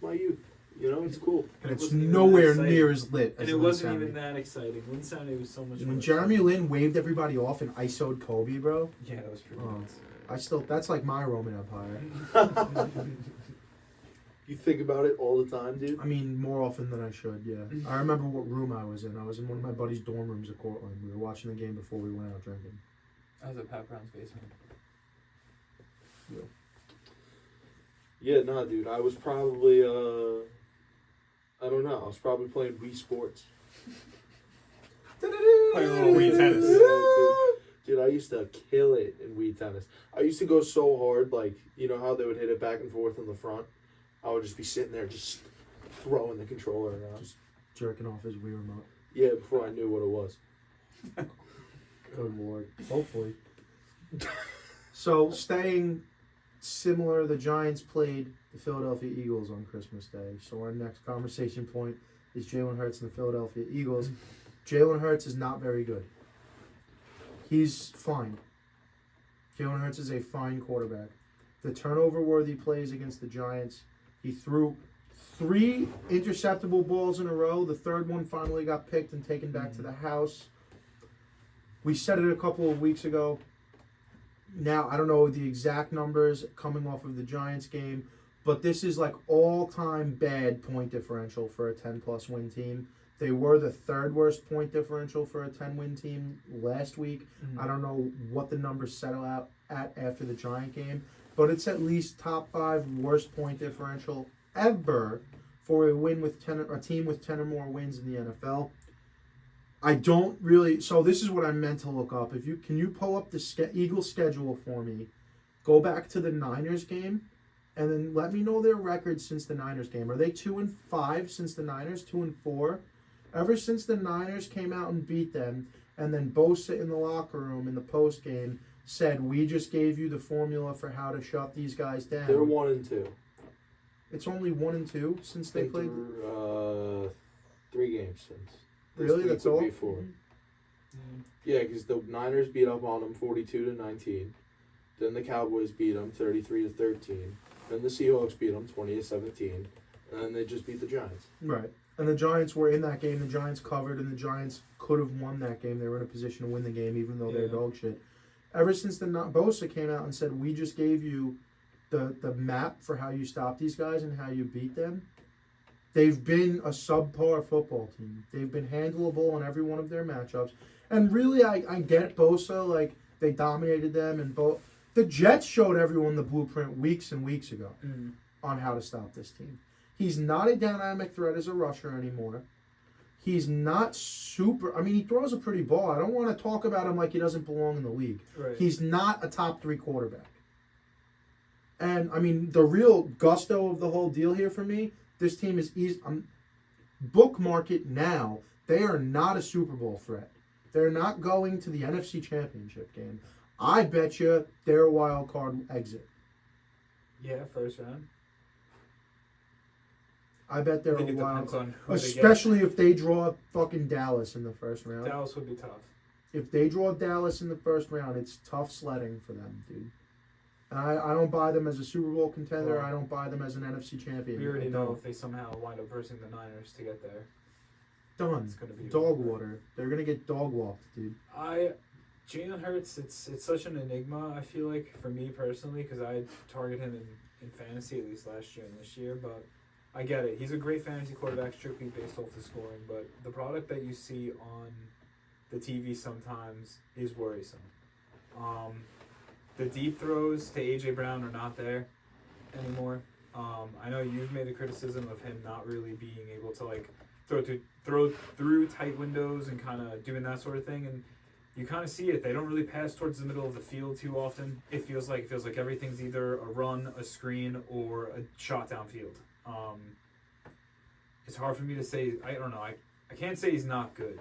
my youth. You know, it's cool. And it's nowhere near as lit as and it wasn't even that exciting. Linsanity was so much When Jeremy Lin waved everybody off and ISO'd Kobe, bro. Yeah, that was pretty nuts. That's like my Roman Empire. You think about it all the time, dude? I mean, more often than I should, yeah. I remember what room I was in. I was in one of my buddy's dorm rooms at Cortland. We were watching the game before we went out drinking. I was at Pat Brown's basement. Yeah, nah, dude. I was probably, I don't know. I was probably playing Wii Sports. Playing a little Wii tennis. Dude, I used to kill it in Wii tennis. I used to go so hard, like, you know how they would hit it back and forth in the front? I would just be sitting there just throwing the controller around. Just jerking off his Wii remote. Yeah, before I knew what it was. Good lord. Hopefully. So, staying similar, the Giants played the Philadelphia Eagles on Christmas Day. So, our next conversation point is Jalen Hurts and the Philadelphia Eagles. Jalen Hurts is not very good. He's fine. Jalen Hurts is a fine quarterback. The turnover-worthy plays against the Giants, he threw 3 interceptable balls in a row. The third one finally got picked and taken back to the house. We said it a couple of weeks ago. Now, I don't know the exact numbers coming off of the Giants game, but this is like all-time bad point differential for a 10-plus win team. They were the 3rd worst point differential for a 10-win team last week. I don't know what the numbers settle out at after the Giant game, but it's at least top 5 worst point differential ever for a team with 10 or more wins in the NFL. I don't really. So this is what I meant to look up. Can you pull up the Eagles schedule for me? Go back to the Niners game, and then let me know their record since the Niners game. Are they 2-5 since the Niners? 2-4. Ever since the Niners came out and beat them, and then Bosa in the locker room in the post game said, "We just gave you the formula for how to shut these guys down." They're 1-2. It's only 1-2 since they played. 3 games since. Really? That's all? 4. Yeah, because the Niners beat up on them 42-19. Then the Cowboys beat them 33-13. Then the Seahawks beat them 20-17. And then they just beat the Giants. Right. And the Giants were in that game. The Giants covered, and the Giants could have won that game. They were in a position to win the game, even though they're dog shit. Ever since Bosa came out and said, "We just gave you the map for how you stop these guys and how you beat them," they've been a subpar football team. They've been handleable in every one of their matchups. And really, I get Bosa. Like, they dominated them. And the Jets showed everyone the blueprint weeks and weeks ago on how to stop this team. He's not a dynamic threat as a rusher anymore. He's not super. I mean, he throws a pretty ball. I don't want to talk about him like he doesn't belong in the league. Right. He's not a top 3 quarterback. And, I mean, the real gusto of the whole deal here for me, this team is easy. Bookmark it now. They are not a Super Bowl threat. They're not going to the NFC Championship game. I bet you they're a wild card exit. Yeah, first round. I bet they're I think a it wild depends card. on who Especially if they draw fucking Dallas in the first round. Dallas would be tough. If they draw Dallas in the first round, it's tough sledding for them, dude. And I don't buy them as a Super Bowl contender. Well, I don't buy them as an NFC champion. We already I know don't. if they somehow wind up versing the Niners to get there. Done. It's gonna be Dog water. They're gonna get dog walked, dude. Jalen Hurts, it's such an enigma, I feel like, for me personally, because I target him in fantasy, at least last year and this year, but I get it. He's a great fantasy quarterback, strictly based off the scoring, but the product that you see on the TV sometimes is worrisome. The deep throws to A.J. Brown are not there anymore. I know you've made the criticism of him not really being able to, like, throw through tight windows and kind of doing that sort of thing, and you kind of see it. They don't really pass towards the middle of the field too often. It feels like everything's either a run, a screen, or a shot downfield. It's hard for me to say. I don't know. I can't say he's not good.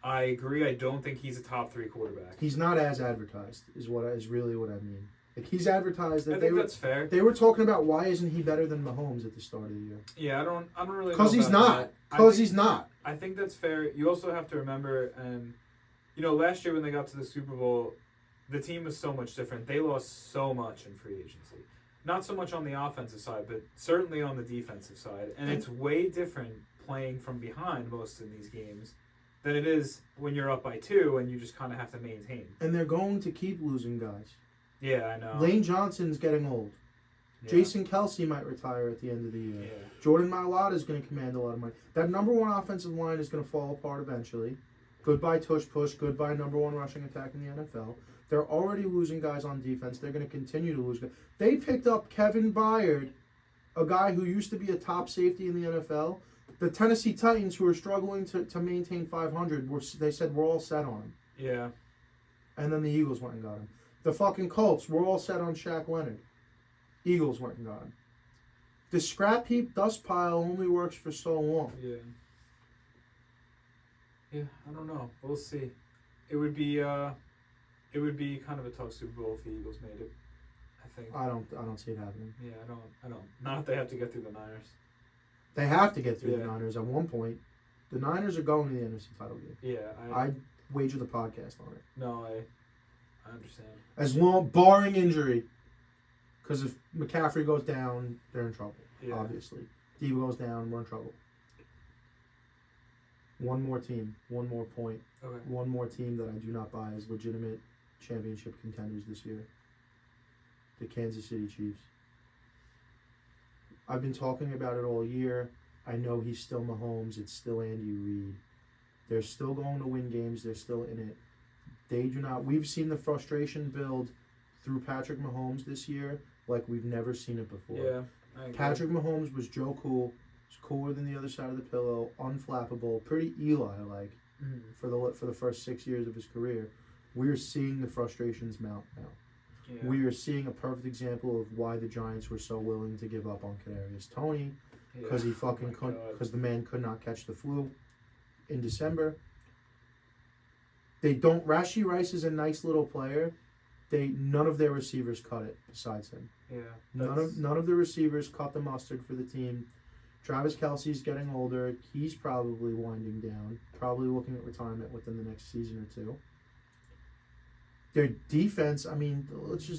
I agree. I don't think he's a top 3 quarterback. He's not as advertised, is really what I mean. Like, he's advertised that I think that's fair. They were talking about why isn't he better than Mahomes at the start of the year? Yeah, I don't really. Because he's not. He's not. I think that's fair. You also have to remember, last year when they got to the Super Bowl, the team was so much different. They lost so much in free agency. Not so much on the offensive side, but certainly on the defensive side. And it's way different playing from behind most of these games than it is when you're up by 2 and you just kind of have to maintain. And they're going to keep losing guys. Yeah, I know. Lane Johnson's getting old. Yeah. Jason Kelsey might retire at the end of the year. Yeah. Jordan Mailata is going to command a lot of money. That number one offensive line is going to fall apart eventually. Goodbye tush push. Goodbye number one rushing attack in the NFL. They're already losing guys on defense. They're going to continue to lose guys. They picked up Kevin Byard, a guy who used to be a top safety in the NFL. The Tennessee Titans, who are struggling to maintain 500, they said we're all set on him. Yeah. And then the Eagles went and got him. The fucking Colts, we're all set on Shaq Leonard. Eagles went and got him. The scrap heap dust pile only works for so long. Yeah. Yeah, I don't know. We'll see. It would be kind of a tough Super Bowl if the Eagles made it. I think. I don't see it happening. Yeah, I don't. Not if they have to get through the Niners. They have to get through the Yeah. Niners at one point. The Niners are going to the NFC title game. Yeah, I'd wager the podcast on it. No, I understand. As long, barring injury. Because if McCaffrey goes down, they're in trouble. Yeah. Obviously. Debo goes down, we're in trouble. One more team, one more point. Okay. One more team that I do not buy as legitimate championship contenders this year. The Kansas City Chiefs. I've been talking about it all year. I know he's still Mahomes. It's still Andy Reid. They're still going to win games. They're still in it. They do not. We've seen the frustration build through Patrick Mahomes this year like we've never seen it before. Yeah. I agree. Patrick Mahomes was Joe Cool. He's cooler than the other side of the pillow. Unflappable. Pretty Eli-like for the first 6 years of his career. We're seeing the frustrations mount now. Yeah. We are seeing a perfect example of why the Giants were so willing to give up on Kadarius Toney because he fucking Oh my couldn't, God. because the man could not catch the flu in December. They don't. Rashee Rice is a nice little player. None of their receivers cut it besides him. Yeah. None of the receivers cut the mustard for the team. Travis Kelce's getting older. He's probably winding down. Probably looking at retirement within the next season or two. Their defense, I mean,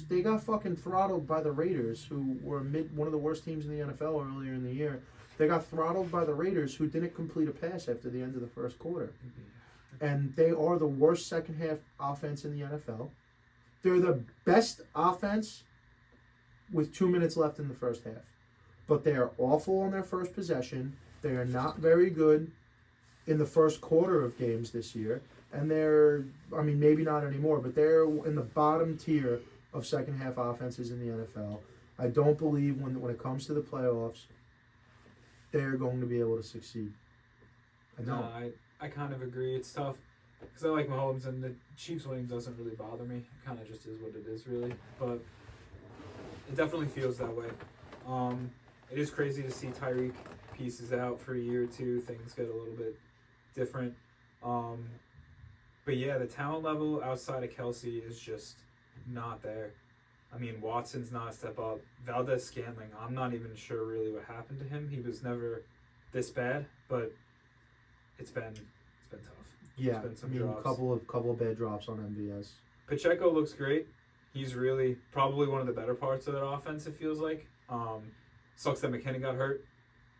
they got fucking throttled by the Raiders, who were one of the worst teams in the NFL earlier in the year. They got throttled by the Raiders, who didn't complete a pass after the end of the first quarter. And they are the worst second half offense in the NFL. They're the best offense with 2 minutes left in the first half. But they are awful on their first possession. They are not very good in the first quarter of games this year. And maybe not anymore, but they're in the bottom tier of second half offenses in the NFL. I don't believe when it comes to the playoffs, they're going to be able to succeed. I don't. No, I kind of agree. It's tough because I like Mahomes, and the Chiefs winning doesn't really bother me. It kind of just is what it is, really. But it definitely feels that way. It is crazy to see Tyreek pieces out for a year or two. Things get a little bit different. But yeah, the talent level outside of Kelsey is just not there. I mean, Watson's not a step up. Valdez-Scantling, I'm not even sure really what happened to him. He was never this bad, but it's been tough. Yeah, There's been some a drops. couple of bad drops on MVS. Pacheco looks great. He's really probably one of the better parts of their offense, it feels like. Sucks that McKinnon got hurt.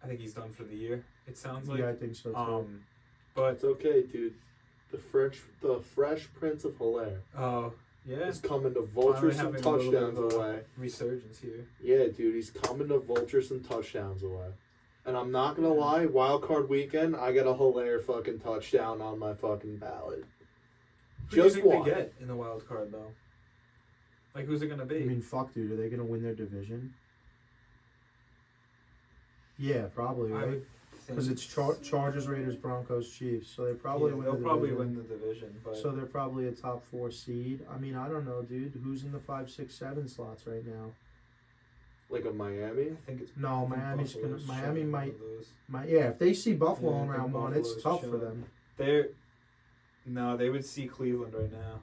I think he's done for the year, it sounds like. Yeah, I think so too. But It's okay, dude. The Fresh Prince of Hilaire yeah, is coming to vulture finally some having a little bit touchdowns of a away. resurgence here. Yeah, dude, he's coming to vulture some touchdowns away. And I'm not gonna lie, wild card weekend, I got a Hilaire fucking touchdown on my fucking ballot. Who do you Just think one. they get in the wild card though? Like, who's it gonna be? I mean, fuck, dude. Are they going to win their division? Yeah, probably, I right? would think Because it's Chargers, Raiders, Broncos, Chiefs. So they probably yeah, win they'll the probably division. win the division, but So they're probably a top 4 seed. I mean, I don't know, dude. Who's in the 5, 6, 7 slots right now? Like a Miami? I think it's No, I think Miami's Buffalo's gonna. Miami showing might. one of those. Yeah, if they see Buffalo Yeah, I in think round 1, it's Buffalo's tough for chilling. them. They would see Cleveland right now.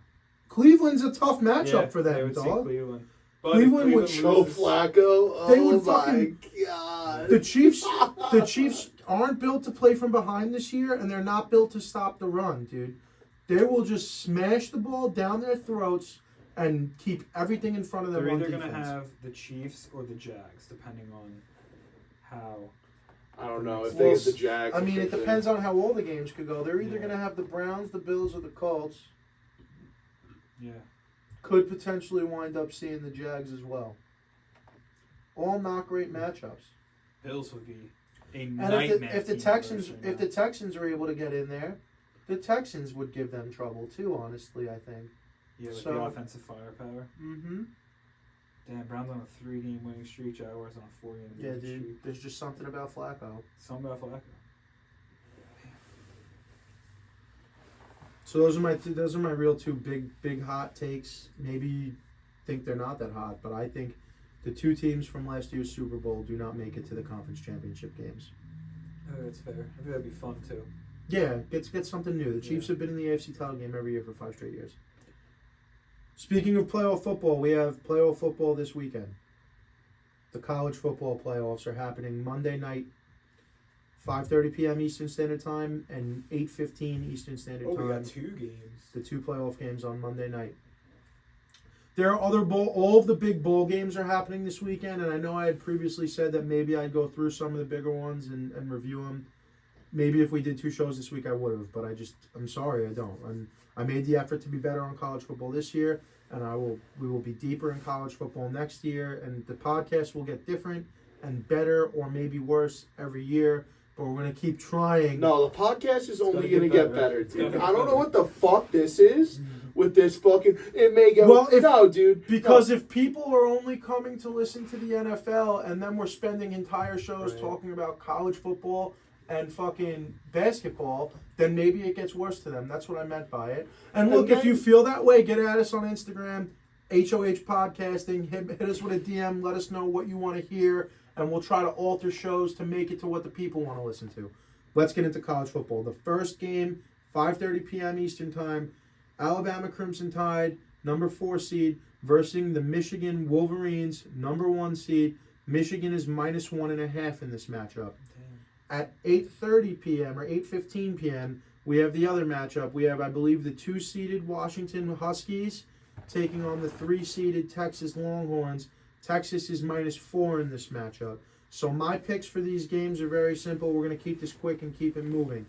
Cleveland's a tough matchup Yeah, for they them, would see dog. Cleveland. But Cleveland if would Joe loses- Flacco? They Oh would my fucking- god. The Chiefs aren't built to play from behind this year, and they're not built to stop the run, dude. They will just smash the ball down their throats and keep everything in front of them They're on either defense. going to have the Chiefs or the Jags, depending on how. I don't know if Well, they get the Jags. I mean, it if they- depends on how all the games could go. They're either Yeah. going to have the Browns, the Bills, or the Colts. Yeah. could potentially wind up seeing the Jags as well. All not great matchups. Bills would be a And nightmare. if the team Texans versus if the Texans are able to get in there, the Texans would give them trouble too. Honestly, I think. yeah, with so- the offensive firepower. Mm-hmm. Damn, Browns on a 3-game winning streak. Jaguars on a 4-game Yeah, winning dude. streak. There's just something about Flacco. Something about Flacco. So those are my real two big hot takes. Maybe you think they're not that hot, but I think the two teams from last year's Super Bowl do not make it to the conference championship games. I think that's fair. I think that'd be fun too. Yeah, get something new. The Chiefs have been in the AFC title game every year for 5 straight years. Speaking of playoff football, we have playoff football this weekend. The college football playoffs are happening Monday night, 5:30 p.m. Eastern Standard Time and 8:15 Eastern Standard Oh, Time. we got 2 games. The 2 playoff games on Monday night. There are other all of the big bowl games are happening this weekend, and I know I had previously said that maybe I'd go through some of the bigger ones and review them. Maybe if we did 2 shows this week, I would have, but I'm sorry, I don't. I made the effort to be better on college football this year, and we will be deeper in college football next year, and the podcast will get different and better or maybe worse every year, but we're going to keep trying. No, the podcast is only gonna going to get get better. better, It's gonna dude. get I don't know better. what the fuck this is with this fucking. It may go. Well, no, dude. Because if people are only coming to listen to the NFL and then we're spending entire shows Right. talking about college football and fucking basketball, then maybe it gets worse to them. That's what I meant by it. And look, if you feel that way, get at us on Instagram, HOH Podcasting. Hit us with a DM. Let us know what you want to hear, and we'll try to alter shows to make it to what the people want to listen to. Let's get into college football. The first game, 5:30 p.m. Eastern Time, Alabama Crimson Tide, number 4 seed, versus the Michigan Wolverines, number 1 seed. Michigan is -1.5 in this matchup. At 8:30 p.m. or 8:15 p.m., we have the other matchup. We have, I believe, the 2-seeded Washington Huskies taking on the 3-seeded Texas Longhorns. Texas is -4 in this matchup. So my picks for these games are very simple. We're going to keep this quick and keep it moving.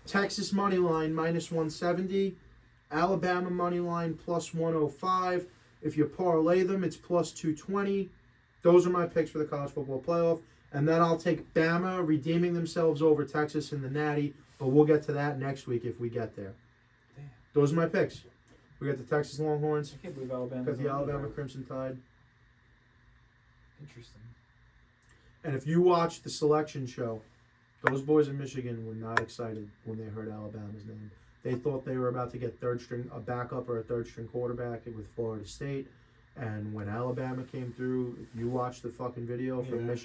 Texas money line -170. Alabama money line +105. If you parlay them, it's +220. Those are my picks for the college football playoff. And then I'll take Bama redeeming themselves over Texas in the Natty. But we'll get to that next week if we get there. Damn. Those are my picks. We got the Texas Longhorns. I can't believe Alabama. Got the Alabama Crimson Tide. Interesting. And if you watch the selection show, those boys in Michigan were not excited when they heard Alabama's name. They thought they were about to get a backup or a third string quarterback with Florida State. And when Alabama came through, if you watch the fucking video from Yeah.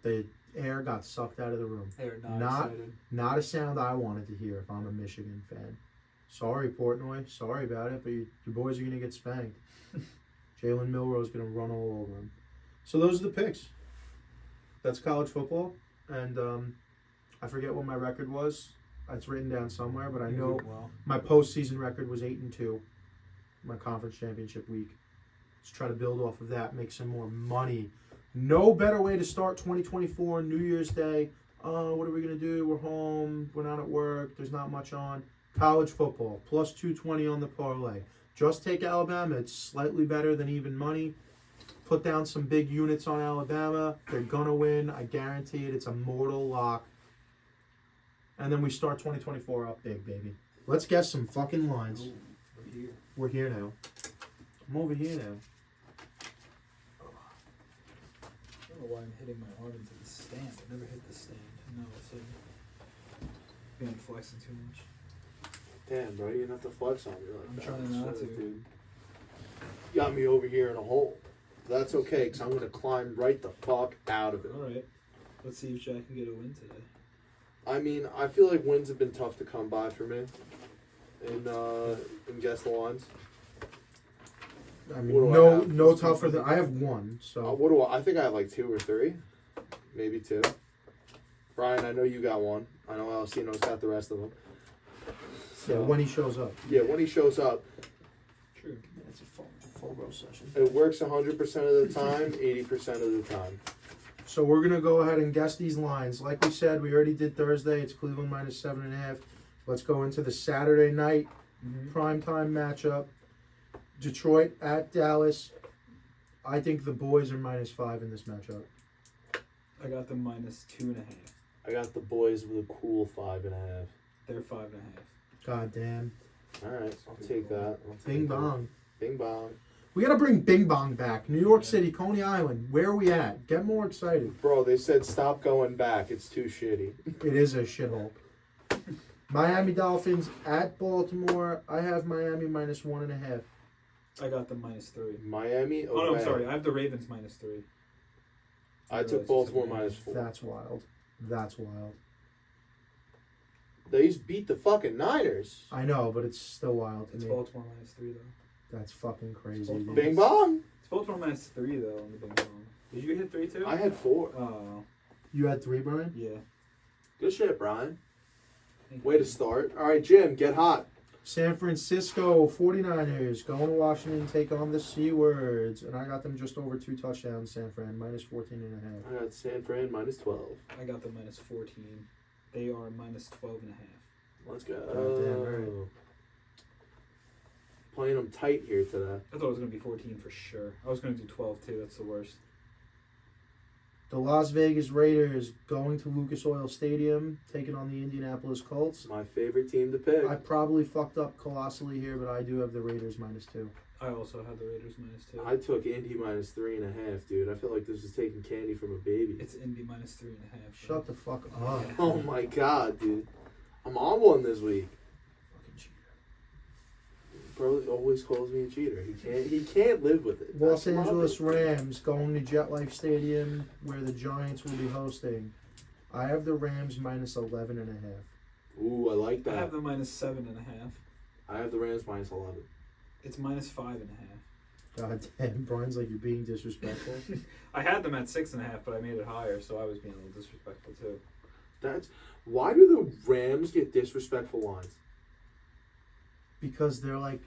the air got sucked out of the room. They are not Not- excited. Not a sound I wanted to hear if I'm a Michigan fan. Sorry, Portnoy. Sorry about it, but your boys are going to get spanked. Jalen Milroe's going to run all over them. So those are the picks. That's college football. And I forget what my record was. It's written down somewhere, but I You know did well. my postseason record was 8-2. My conference championship week. Let's try to build off of that, make some more money. No better way to start 2024, New Year's Day. What are we going to do? We're home. We're not at work. There's not much on. College football, +220 on the parlay. Just take Alabama. It's slightly better than even money. Put down some big units on Alabama. They're going to win. I guarantee it. It's a mortal lock. And then we start 2024 up big, baby. Let's guess some fucking lines. Oh, we're here. We're here now. I'm over here now. I don't know why I'm hitting my arm into the stand. I never hit the stand. No, it's being flexing too much. Damn, bro, you didn't have to flex on me like I'm that. trying not Shit, to. Dude. You got me over here in a hole. That's okay, because I'm going to climb right the fuck out of it. All right. Let's see if Jack can get a win today. I mean, I feel like wins have been tough to come by for me in Guess the Lines. I What mean, do I no, have? no tougher than I have one. So What do I think I have like 2 or 3. Maybe 2. Bryan, I know you got one. I know Alcino's got the rest of them. yeah, when he shows up. Yeah, when he shows up, True. It's a full row session. it works 100% of the time, 80% of the time. So we're gonna go ahead and guess these lines. Like we said, we already did Thursday. It's Cleveland -7.5. Let's go into the Saturday night primetime matchup. Detroit at Dallas. I think the boys are -5 in this matchup. I got them -2.5. I got the boys with a cool 5.5. They're 5.5. God damn. All right, I'll take that. Bing bong. Bing bong. We gotta bring Bing Bong back. New York City, Coney Island. Where are we at? Get more excited. Bro, they said stop going back. It's too shitty. It is a shithole. Miami Dolphins at Baltimore. I have Miami -1.5. I got them -3. Miami. Oh no, I'm away. sorry. I have the Ravens -3. I took Baltimore -4. That's wild. That's wild. They just beat the fucking Niners. I know, but it's still wild to It's me. Baltimore -3 though. That's fucking crazy. Baltimore. dude. Bing bong. It's Baltimore -3 though on the Bing Bong. Did you hit 3 too? I had 4. Oh You had 3, Brian? yeah. Good shit, Brian. Thank Way you. to start. All right, Jim, get hot. San Francisco 49ers going to Washington, take on the C-Words. And I got them just over 2 touchdowns, San Fran, -14.5. I got San Fran -12. I got them -14. They are -12.5. Let's go. Goddamn right. Playing them tight here today. I thought it was gonna be 14 for sure. I was gonna do 12 too. That's the worst. The Las Vegas Raiders going to Lucas Oil Stadium, taking on the Indianapolis Colts. It's my favorite team to pick. I probably fucked up colossally here, but I do have the Raiders -2. I also had the Raiders -2. I took Indy -3.5, dude. I feel like this is taking candy from a baby. It's Indy -3.5. Shut the fuck up. Oh my god, dude. I'm on one this week. Fucking cheater. Bro always calls me a cheater. He can't live with it. Los That's my Angeles thing. Rams going to JetLife Stadium, where the Giants will be hosting. I have the Rams -11.5. Ooh, I like I that. have them -7.5. I have the Rams -11. It's -5.5. God damn, Brian's like, you're being disrespectful. I had them at 6.5, but I made it higher, so I was being a little disrespectful too. That's why do the Rams get disrespectful lines? Because they're like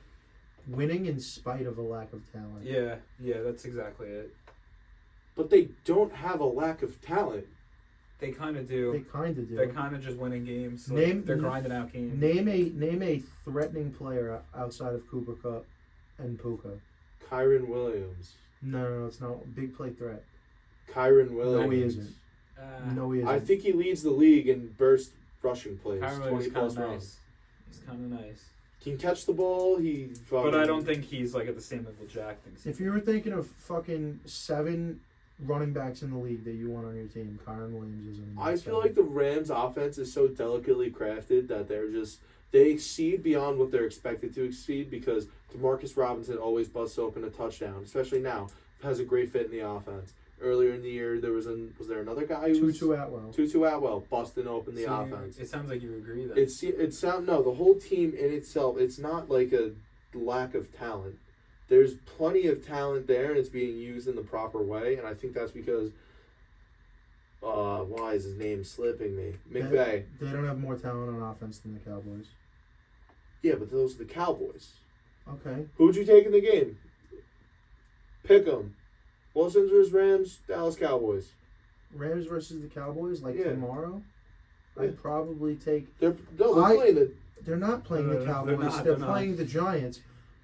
winning in spite of a lack of talent. Yeah, that's exactly it. But they don't have a lack of talent. They kind of They do. kind of do. They're kind of just winning games. Name- They're grinding out games. Name a threatening player outside of Cooper Kupp and Puka. Kyron Williams. No, it's not. Big play threat. Kyron Williams. No, he isn't. No, he isn't. I think he leads the league in burst rushing plays. Kyron 20 Williams is kind plus of runs. nice. He's kind of nice. Can catch the ball. But I don't think he's like at the same level Jack thinks. If you were thinking of fucking 7 running backs in the league that you want on your team, Kyron Williams isn't. I feel like the Rams' offense is so delicately crafted that they exceed beyond what they're expected to exceed because Demarcus Robinson always busts open a touchdown, especially now. Has a great fit in the offense. Earlier in the year, was there another guy who Tutu Atwell. Tutu Atwell busting open the So offense. It sounds like you agree that. The whole team in itself, it's not like a lack of talent. There's plenty of talent there, and it's being used in the proper way, and I think that's because why is his name slipping me? McVay. They don't have more talent on offense than the Cowboys. Yeah, but those are the Cowboys. Okay. Who'd you take in the game? Pick 'em. Los Angeles Rams, Dallas Cowboys. Rams versus the Cowboys, like Yeah. tomorrow? Yeah. I'd probably take... They're playing the... They're not playing No, the they're Cowboys. not, They're they're not. playing the Giants.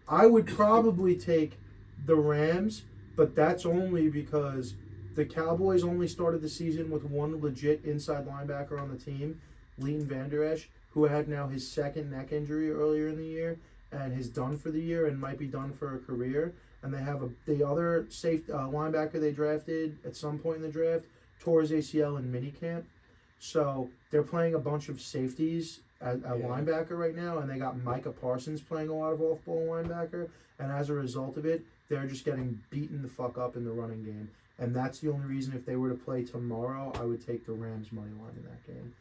I would probably take the Rams, but that's only because the Cowboys only started the season with one legit inside linebacker on the team, Leighton Vander Esch, who had now his second neck injury earlier in the year and is done for the year and might be done for a career. And they have the other safe linebacker they drafted at some point in the draft tore his ACL in minicamp. So they're playing a bunch of safeties at linebacker right now, and they got Micah Parsons playing a lot of off-ball linebacker. And as a result of it, they're just getting beaten the fuck up in the running game. And that's the only reason if they were to play tomorrow, I would take the Rams money line in that game.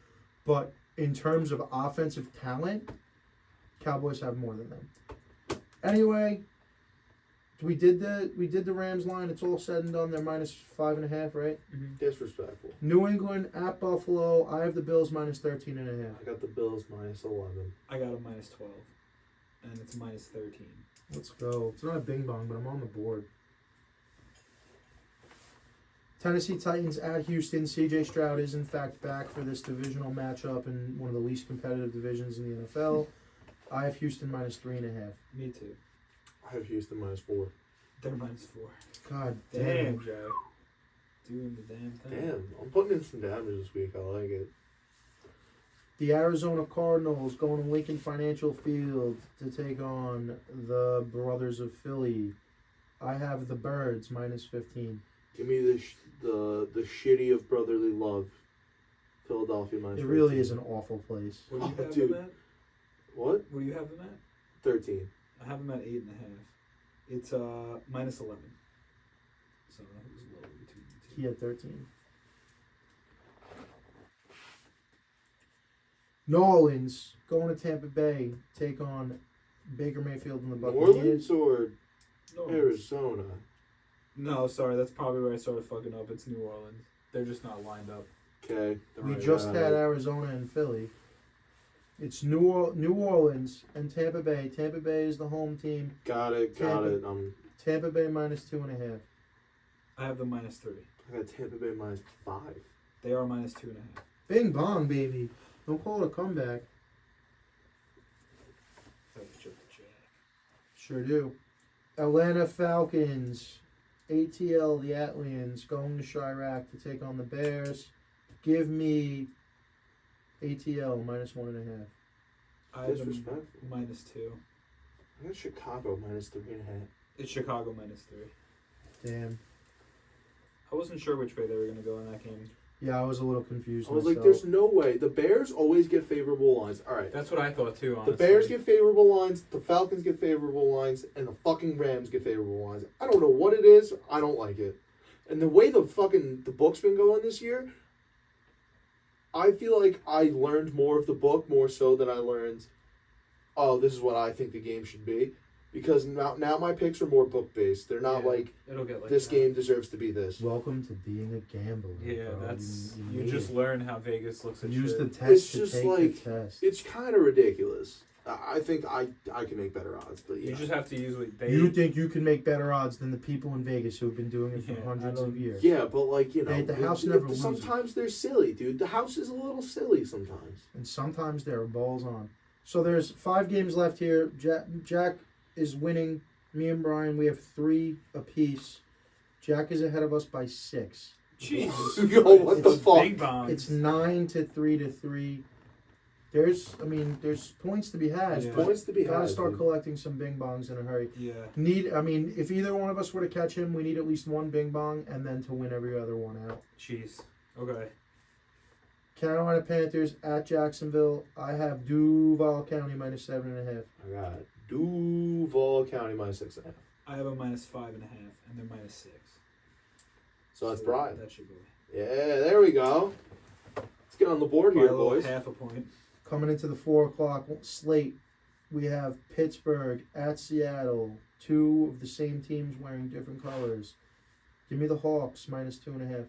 But in terms of offensive talent, Cowboys have more than them. Anyway, we did the Rams line. It's all said and done. They're -5.5, right? Mhm. Disrespectful. New England at Buffalo. I have the Bills -13.5. I got the Bills -11. I got a -12, and it's -13. Let's go. It's not a bing bong, but I'm on the board. Tennessee Titans at Houston. C.J. Stroud is in fact back for this divisional matchup in one of the least competitive divisions in the NFL. I have Houston -3.5. Me too. I have Houston -4. They're -4. God Damn, damn. Joe. Doing the damn thing. Damn, I'm putting in some damage this week. I like it. The Arizona Cardinals going to Lincoln Financial Field to take on the Brothers of Philly. I have the Birds -15. Give me the shitty of brotherly love. Philadelphia -13. It really is an awful place. What do you Oh, have dude. them at? What? What do you have them at? 13. I have them at 8.5. It's -11. So it was low between the two. He had 13. New Orleans going to Tampa Bay, take on Baker Mayfield and the New Buccaneers. Orleans or No, Arizona? no, sorry, that's probably where I started fucking up. It's New Orleans. They're just not lined up. Okay. We Right. just had Arizona and Philly. It's New Orleans and Tampa Bay. Tampa Bay is the home team. Got it. Tampa Bay -2.5. I have them -3. I got Tampa Bay -5. They are -2.5. Bing bong, baby. Don't call it a comeback. That was just a jack. Sure do. Atlanta Falcons. ATL, the Atlians, going to Chirac to take on the Bears. Give me ATL -1.5. I have them Disrespectful. -2. I got Chicago -3.5. It's Chicago -3. Damn. I wasn't sure which way they were going to go in that game. Yeah, I was a little confused I was myself. like, there's no way. The Bears always get favorable lines. All right. That's what I thought too, The honestly. Bears get favorable lines, the Falcons get favorable lines, and the fucking Rams get favorable lines. I don't know what it is. I don't like it. And the way the book's been going this year, I feel like I learned more of the book more so than I learned, oh, this is what I think the game should be. Because now my picks are more book based. They're not Yeah, like it'll get like this that. game deserves to be this. Welcome to being a gambler. Yeah, bro. that's you you made just it. learn how Vegas looks at Use shit. the test It's to just take like- the test. It's kind of ridiculous. I think I can make better odds, but yeah. You just have to usually they You think you can make better odds than the people in Vegas who have been doing it for Yeah, hundreds I of don't- years? Yeah, but like, you know, Hey, the house never loses. sometimes they're silly, dude. The house is a little silly sometimes. And sometimes there are balls on. So there's 5 games left here. Jack is winning. Me and Bryan, we have 3 apiece. Jack is ahead of us by 6. Jesus. Yo, what the It's fuck? Big bombs. It's 9-3. There's points to be had. Yeah. but Points to be Gotta had. start dude. collecting some bing bongs in a hurry. Yeah. If either one of us were to catch him, we need at least 1 bing bong and then to win every other one out. Jeez. Okay. Carolina Panthers at Jacksonville. I have Duval County -7.5. I got Duval County -6.5. I have a -5.5, and they're -6. So that's Bryan. That should go. Yeah, there we go. Let's get on the board By here, a little boys. half a point. Coming into the 4 o'clock slate, we have Pittsburgh at Seattle. 2 of the same teams wearing different colors. Give me the Hawks -2.5.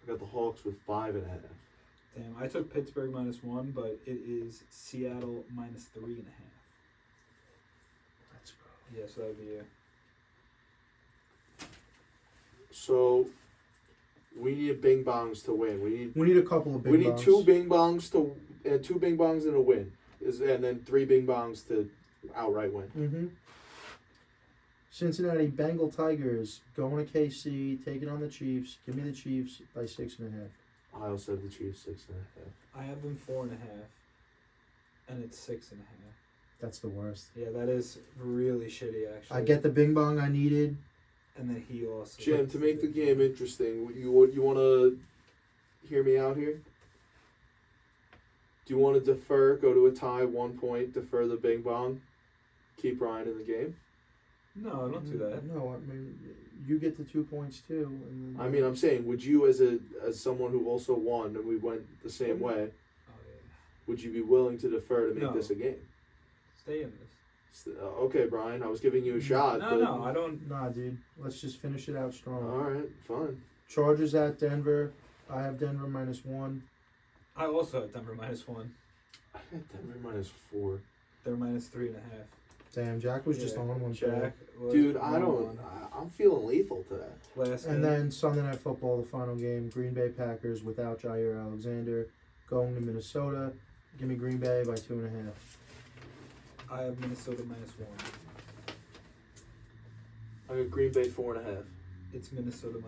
I got the Hawks with 5.5. Damn, I took Pittsburgh -1, but it is Seattle -3.5. Let's go. Yeah, so that would be So we need bing bongs to win. We need a couple of bing We need bongs. 2 bing bongs and 2 bing bongs and a win. And then 3 bing bongs to outright win. Mm-hmm. Cincinnati Bengal Tigers going to KC, taking on the Chiefs. Give me the Chiefs by 6.5. I also have the Chiefs 6.5. I have them 4.5, and it's 6.5. That's the worst. Yeah, that is really shitty, actually. I get the bing bong I needed. And then he also. Jim, to make the game interesting, you want to hear me out here? Do you want to defer, go to a tie, 1 point, defer the bing bong, keep Bryan in the game? No, don't do that. No, I mean, you get the 2 points too. And then, I mean, I'm saying, would you, as someone who also won and we went the same way, Oh yeah. would you be willing to defer to make No. this a game? Stay in this. Okay, Brian, I was giving you a shot. No, but... no, I don't. Nah, dude. Let's just finish it out strong. All right, fine. Chargers at Denver. I have Denver -1. I also have Denver -1. I had Denver -4. They're -3.5. Damn, Jack was just Yeah, on one Jack today. was Dude, on I'm feeling lethal today. last And game. then Sunday Night Football, the final game. Green Bay Packers without Jair Alexander going to Minnesota. Give me Green Bay by 2.5. I have Minnesota -1. I got Green Bay 4.5. It's Minnesota -1.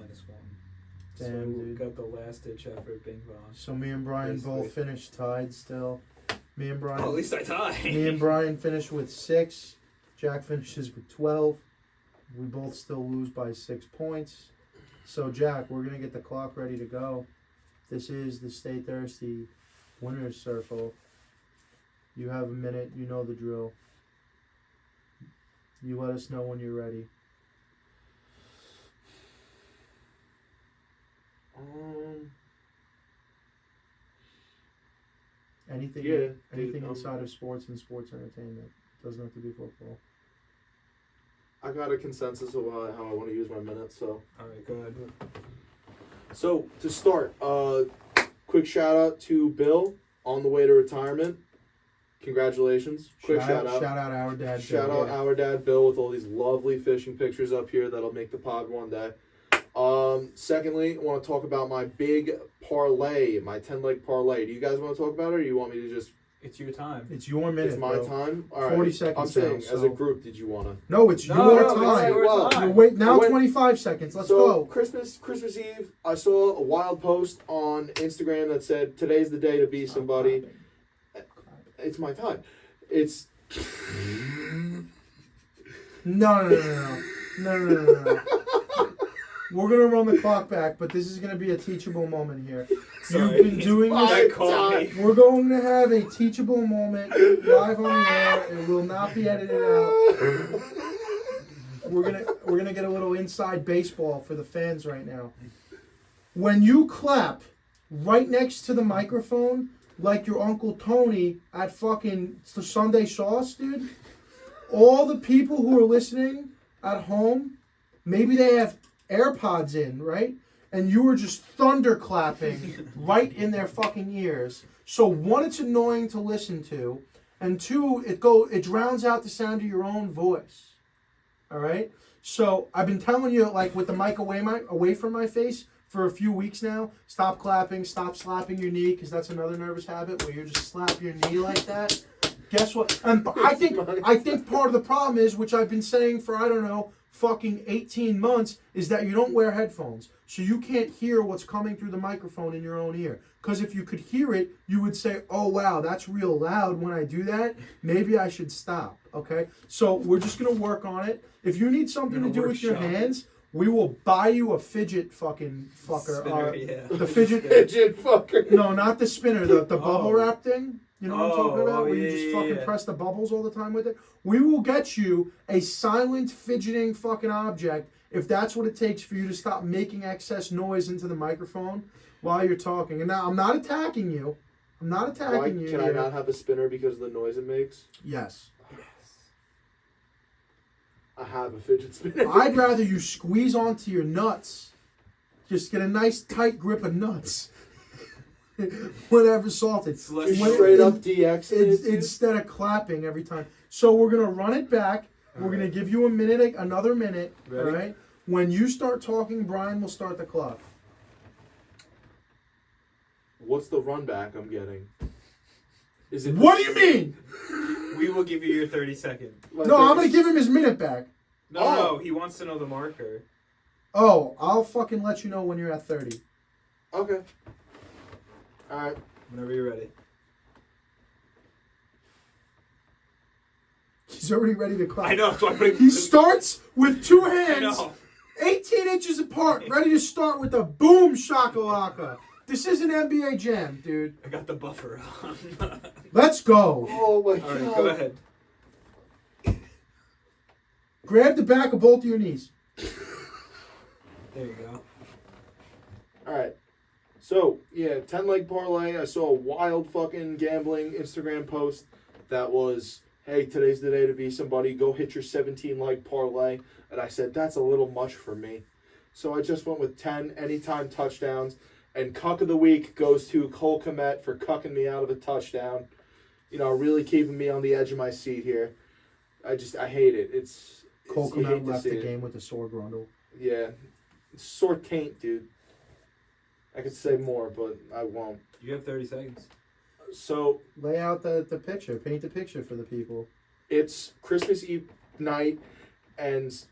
Damn, so we dude. got the last ditch effort. Bing bong. So me and Brian Basically. both finished tied still. Me and Brian. Oh, at least I tied. Me and Brian finished with 6. Jack finishes with 12. We both still lose by 6 points. So Jack, we're gonna get the clock ready to go. This is the Stay Thirsty Winners Circle. You have a minute. You know the drill. You let us know when you're ready. Anything, Yeah, anything dude, inside of sports and sports entertainment. Doesn't have to be football. I got a consensus of how I want to use my minutes, so. All right, go ahead. So, to start, quick shout out to Bill on the way to retirement. Congratulations. Quick shout out. Shout out our dad. Shout Bill, out yeah. our dad Bill with all these lovely fishing pictures up here that'll make the pod one day. Secondly, I want to talk about my big parlay, my 10-leg parlay. Do you guys want to talk about it, or do you want me to just... It's your time. It's your minute, It's my bro. time? All right. 40 seconds I'm saying, now, as so- a group, did you want to? No, it's No, your no, it's time. your Well, time. You wait now. When- 25 seconds. Let's so, go. Christmas Eve, I saw a wild post on Instagram that said, "Today's the day to be somebody." It's my time. It's... No. We're gonna run the clock back, but this is gonna be a teachable moment here. Sorry. You've been doing That this. caught me. We're going to have a teachable moment live on the air. It will not be edited out. We're gonna get a little inside baseball for the fans right now. When you clap right next to the microphone, like your Uncle Tony at fucking Sunday Sauce, dude, all the people who are listening at home, maybe they have AirPods in, right? And you were just thunderclapping right in their fucking ears. So one, it's annoying to listen to, and two, it drowns out the sound of your own voice. All right. So I've been telling you, like, with the mic away from my face for a few weeks now. Stop clapping. Stop slapping your knee, because that's another nervous habit where you just slap your knee like that. Guess what? And I think part of the problem is, which I've been saying for, I don't know, fucking 18 months, is that you don't wear headphones. So you can't hear what's coming through the microphone in your own ear. Because if you could hear it, you would say, oh, wow, that's real loud when I do that. Maybe I should stop, okay? So we're just going to work on it. If you need something to do with your hands, we will buy you a fidget fucking fucker. Spinner, yeah. The fidget... Fidget fucker. No, not the spinner, the bubble wrap thing. You know what I'm talking about? Where you just yeah, fucking yeah. press the bubbles all the time with it. We will get you a silent fidgeting fucking object if that's what it takes for you to stop making excess noise into the microphone while you're talking. And now, I'm not attacking you. I'm not attacking Why you. can I here. not have a spinner because of the noise it makes? Yes. I have a fidget spinner. I'd rather you squeeze onto your nuts. Just get a nice tight grip of nuts. Whatever salted. It's less Just straight up DX it, Instead of clapping every time. So we're going to run it back. We're going to give you another minute. Ready? All right? When you start talking, Brian will start the clock. What's the run back I'm getting? Is it? What do you mean? We will give you your 30 seconds. No, I'm going to give him his minute back. No, he wants to know the marker. Oh, I'll fucking let you know when you're at 30. Okay. All right. Whenever you're ready. He's already ready to clap. I know. So I'm putting, He starts with two I hands, know. 18 inches apart, ready to start with a boom shakalaka. This is an NBA Jam, dude. I got the buffer on. Let's go. Oh my All god. right, go ahead. Grab the back of both of your knees. There you go. All right. So, yeah, 10-leg parlay. I saw a wild fucking gambling Instagram post that was, hey, today's the day to be somebody. Go hit your 17-leg parlay. And I said, that's a little much for me. So I just went with 10 anytime touchdowns. And cuck of the week goes to Cole Kmet for cucking me out of a touchdown. You know, really keeping me on the edge of my seat here. I hate it. Cole you hate Kmet to left see the it. game with a sore grundle. Yeah. It's sore taint, dude. I could say more, but I won't. You have 30 seconds. So, Lay out the picture. Paint the picture for the people. it's Christmas Eve night, and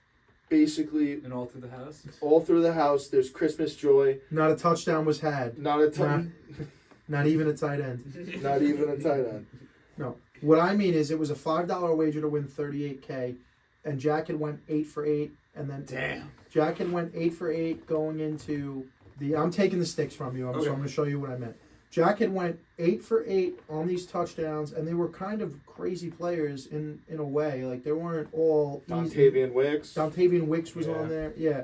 basically And all through the house. all through the house. There's Christmas joy. Not a touchdown was had. Not a ton. Not even a tight end. Not even a tight end. No. What I mean is it was a $5 wager to win $38K, and Jack had went 8 for 8, and then Damn. Jack had went 8 for 8 going into the. I'm taking the sticks from you, so Okay. I'm going to show you what I meant. Jack had went 8 for 8 on these touchdowns, and they were kind of crazy players in a way. Like they weren't all easy. Dontavian Wicks. Dontavian Wicks was on there. Yeah.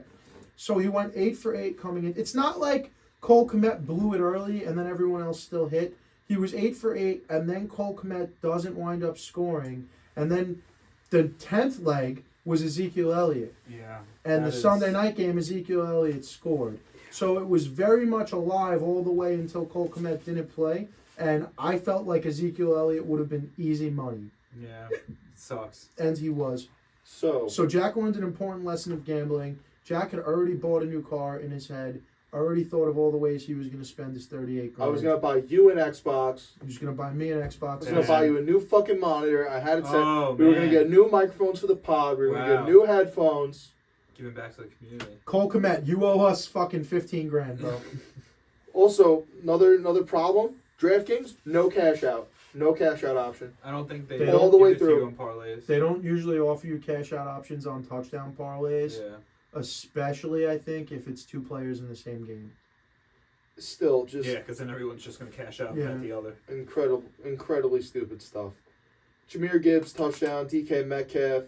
So he went 8 for 8 coming in. It's not like Cole Kmet blew it early and then everyone else still hit. He was 8 for 8, and then Cole Kmet doesn't wind up scoring. And then the 10th leg was Ezekiel Elliott. Yeah. And the that is- Sunday night game, Ezekiel Elliott scored. So it was very much alive all the way until Cole Kmet didn't play. And I felt like Ezekiel Elliott would have been easy money. Yeah. It sucks. And he was. So So Jack learned an important lesson of gambling. Jack had already bought a new car in his head. Already thought of all the ways he was going to spend his $38,000. I was gonna buy you an Xbox. He was going to buy me an I Xbox. was gonna buy you a new fucking monitor. I had it set. Oh, we were gonna man. get new microphones for the pod. We were gonna Wow. get new headphones. Giving back to the community. Cole Kmet, you owe us fucking $15,000, bro. Also, another problem. DraftKings, no cash out. No cash out option. I don't think They they don't- All the way give it to you through. on parlays. They don't usually offer you cash out options on touchdown parlays, Yeah. especially I think if it's two players in the same game. Still, just Yeah, because then everyone's just going to cash out Yeah. at the other. incredibly stupid stuff. Jameer Gibbs, touchdown. DK Metcalf.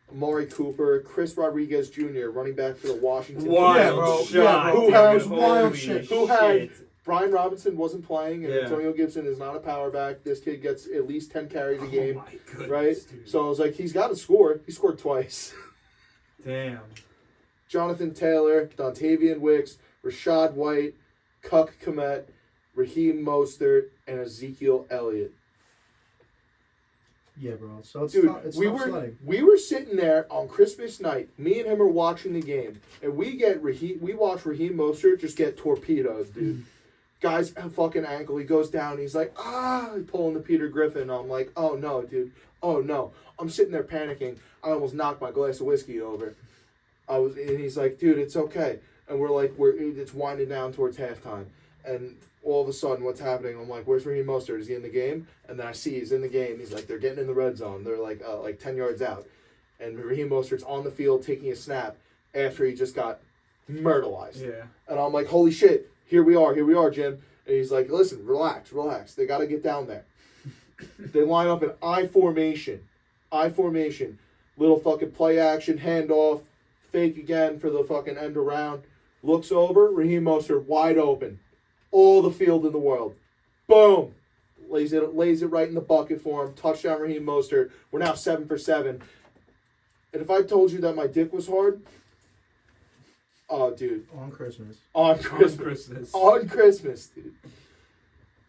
Amari Cooper. Chris Rodriguez Jr., running back for the Washington. Yeah, bro. Commanders. Yeah, bro. Who has Holy wild shit. Who had- Brian Robinson wasn't playing, and Yeah. Antonio Gibson is not a power back. This kid gets at least 10 carries a game, Oh my goodness, right? dude. So I was like, he's got to score. He scored twice. Damn. Jonathan Taylor, Dontavian Wicks, Rashad White, Cuck Komet, Raheem Mostert, and Ezekiel Elliott. Yeah, bro. So it's Dude, it's we tough were sledding. sitting there on Christmas night. Me and him are watching the game, and we watch Raheem Mostert just get torpedoed, dude. Guy's fucking ankle. He goes down. He's like, pulling the Peter Griffin. I'm like, oh no, dude. Oh no. I'm sitting there panicking. I almost knocked my glass of whiskey over. And he's like, dude, it's okay. And we're like, it's winding down towards halftime. And all of a sudden, what's happening? I'm like, where's Raheem Mostert? Is he in the game? And then I see he's in the game. He's like, they're getting in the red zone. They're like 10 yards out. And Raheem Mostert's on the field taking a snap after he just got murderized. Yeah. And I'm like, holy shit, here we are, Jim. And he's like, listen, relax. They got to get down there. They line up in I formation. Little fucking play action, handoff, fake again for the fucking end around. Looks over, Raheem Mostert wide open. All the field in the world. Boom. Lays it right in the bucket for him. Touchdown, Raheem Mostert. We're now 7 for 7. And if I told you that my dick was hard, oh, dude. On Christmas. On Christmas, dude.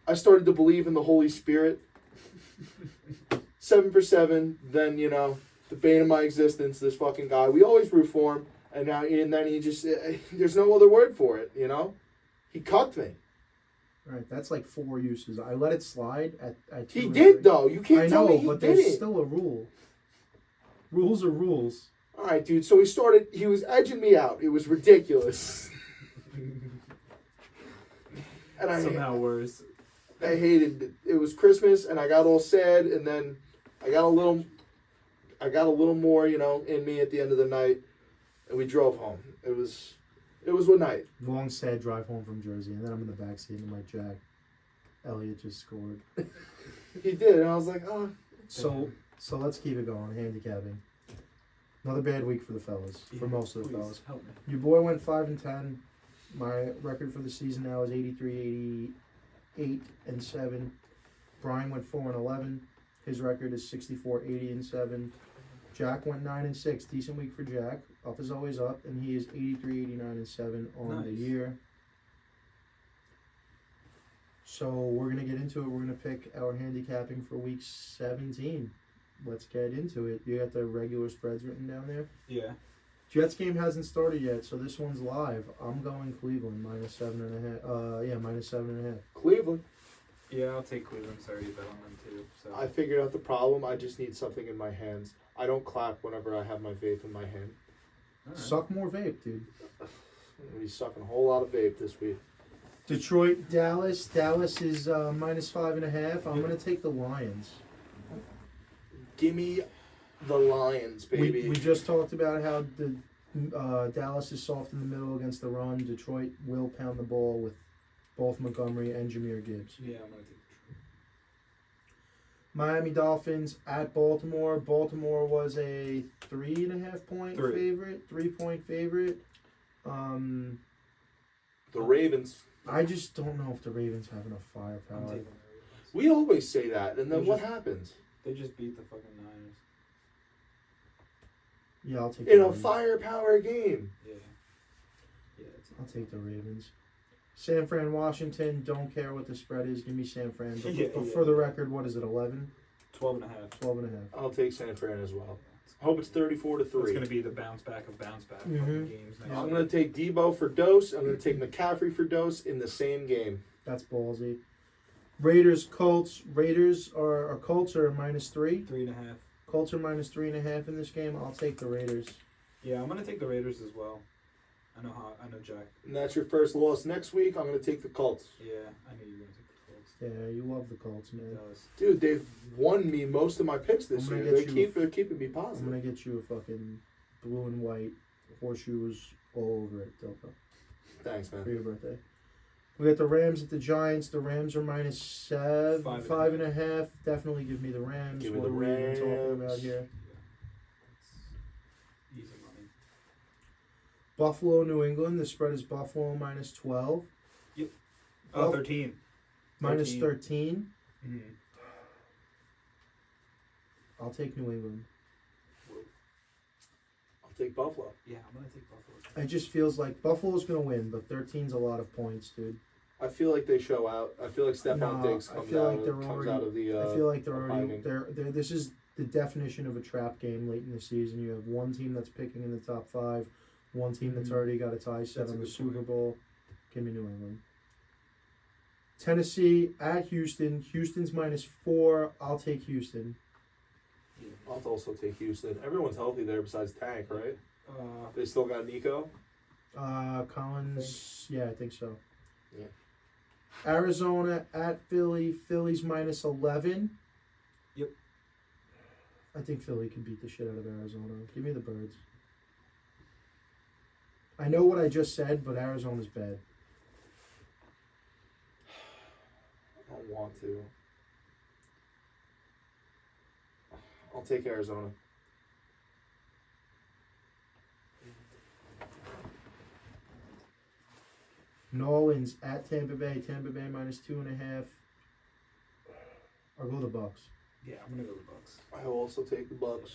I started to believe in the Holy Spirit. 7 for 7. Then, the bane of my existence, this fucking guy. We always root for him. And then he just, there's no other word for it, He cucked me. All right, that's like 4 uses. I let it slide at 2 He or did, 3. though. You can't I tell know, me he but did there's it. still a rule. Rules are rules. All right, dude. So he was edging me out. It was ridiculous. And Somehow worse. I hated it. It was Christmas, and I got all sad, and then I got a little more, in me at the end of the night, and we drove home. It was one night. Long, sad drive home from Jersey, and then I'm in the backseat, and I'm like, Jack, Elliott just scored. He did, and I was like, oh. So let's keep it going. Handicapping. Another bad week for the fellas. For most of the Please, fellas. help me. Your boy went 5-10. My record for the season now is 83, 88, and 7. Bryan went 4-11. His record is 64, 80, and 7. Jack went 9-6. Decent week for Jack. Up is always up, and he is 83, 89, and 7 on the Nice. year. So we're gonna get into it. We're gonna pick our handicapping for week 17. Let's get into it. You got the regular spreads written down there. Yeah. Jets game hasn't started yet, so this one's live. I'm going Cleveland -7.5. -7.5. Cleveland. Yeah, I'll take Cleveland. Sorry to bet on them too. So. I figured out the problem. I just need something in my hands. I don't clap whenever I have my vape in my hand. All right. Suck more vape, dude. I'm gonna be sucking a whole lot of vape this week. Detroit, Dallas. Dallas is -5.5. I'm gonna take the Lions. Give me the Lions, baby. We just talked about how the Dallas is soft in the middle against the run. Detroit will pound the ball with both Montgomery and Jahmyr Gibbs. Yeah, I'm gonna take Detroit. Miami Dolphins at Baltimore. Baltimore was a 3.5 point Three. favorite, 3-point favorite. The Ravens. I just don't know if the Ravens have enough I'm firepower. taking the Ravens. We always say that, and then They what just- happens? They just beat the fucking Niners. Yeah, I'll take In the a Ravens. firepower game. Yeah. Yeah, it's I'll take the Ravens. San Fran, Washington. Don't care what the spread is. Give me San Fran. But, Yeah, but yeah. for the record, what is it? 11? 12.5. 12.5. I'll take San Fran as well. I hope it's 34-3. It's going to be the bounce back of bounce back Mhm. fucking games next I'm week. going to take Debo for dose. I'm going to take McCaffrey for dose in the same game. That's ballsy. Raiders, Colts. Colts are -3. 3.5. Colts are -3.5 in this game. I'll take the Raiders. Yeah, I'm going to take the Raiders as well. I know Jack. And that's your first loss next week. I'm going to take the Colts. Yeah, I knew you were going to take the Colts. Yeah, you love the Colts, He man. does. Dude, they've won me most of my picks this I'm gonna year. get They're keeping me I'm positive. gonna get you a fucking blue and white horseshoes all over it, Delta, Thanks, for man. your birthday. We got the Rams at the Giants. The Rams are -7, 5.5. Definitely give me the Rams. Give me What the are we even talking Rams. about here? Yeah. It's easy money. Buffalo, New England. The spread is Buffalo -12. Oh, Oh. 13. -13. Mm-hmm. I'll take New England. I'll take Buffalo. Yeah, I'm going to take Buffalo. It just feels like Buffalo's gonna win, but 13's a lot of points, dude. I feel like they show out. I feel like Stephon No, Diggs I comes, feel out, like they're comes already- out of the. I feel like they're already hiding. they're this is the definition of a trap game late in the season. You have one team that's picking in the top 5, one team that's Mhm. already got a tie set That's a on the good Super point. Bowl. Give me New England. Tennessee at Houston. Houston's -4. I'll take Houston. Yeah. I'll also take Houston. Everyone's healthy there besides Tank, right? Uh, They still got Nico. Collins. Yeah, I think so. Yeah. Arizona at Philly. Philly's -11. Yep. I think Philly can beat the shit out of Arizona. Give me the Birds. I know what I just said, but Arizona's bad. I don't want to. I'll take Arizona. New Orleans at Tampa Bay. Tampa Bay -2.5. I'll go the Bucks. yeah, I'm going to go with Bucks. I will also take the Bucks.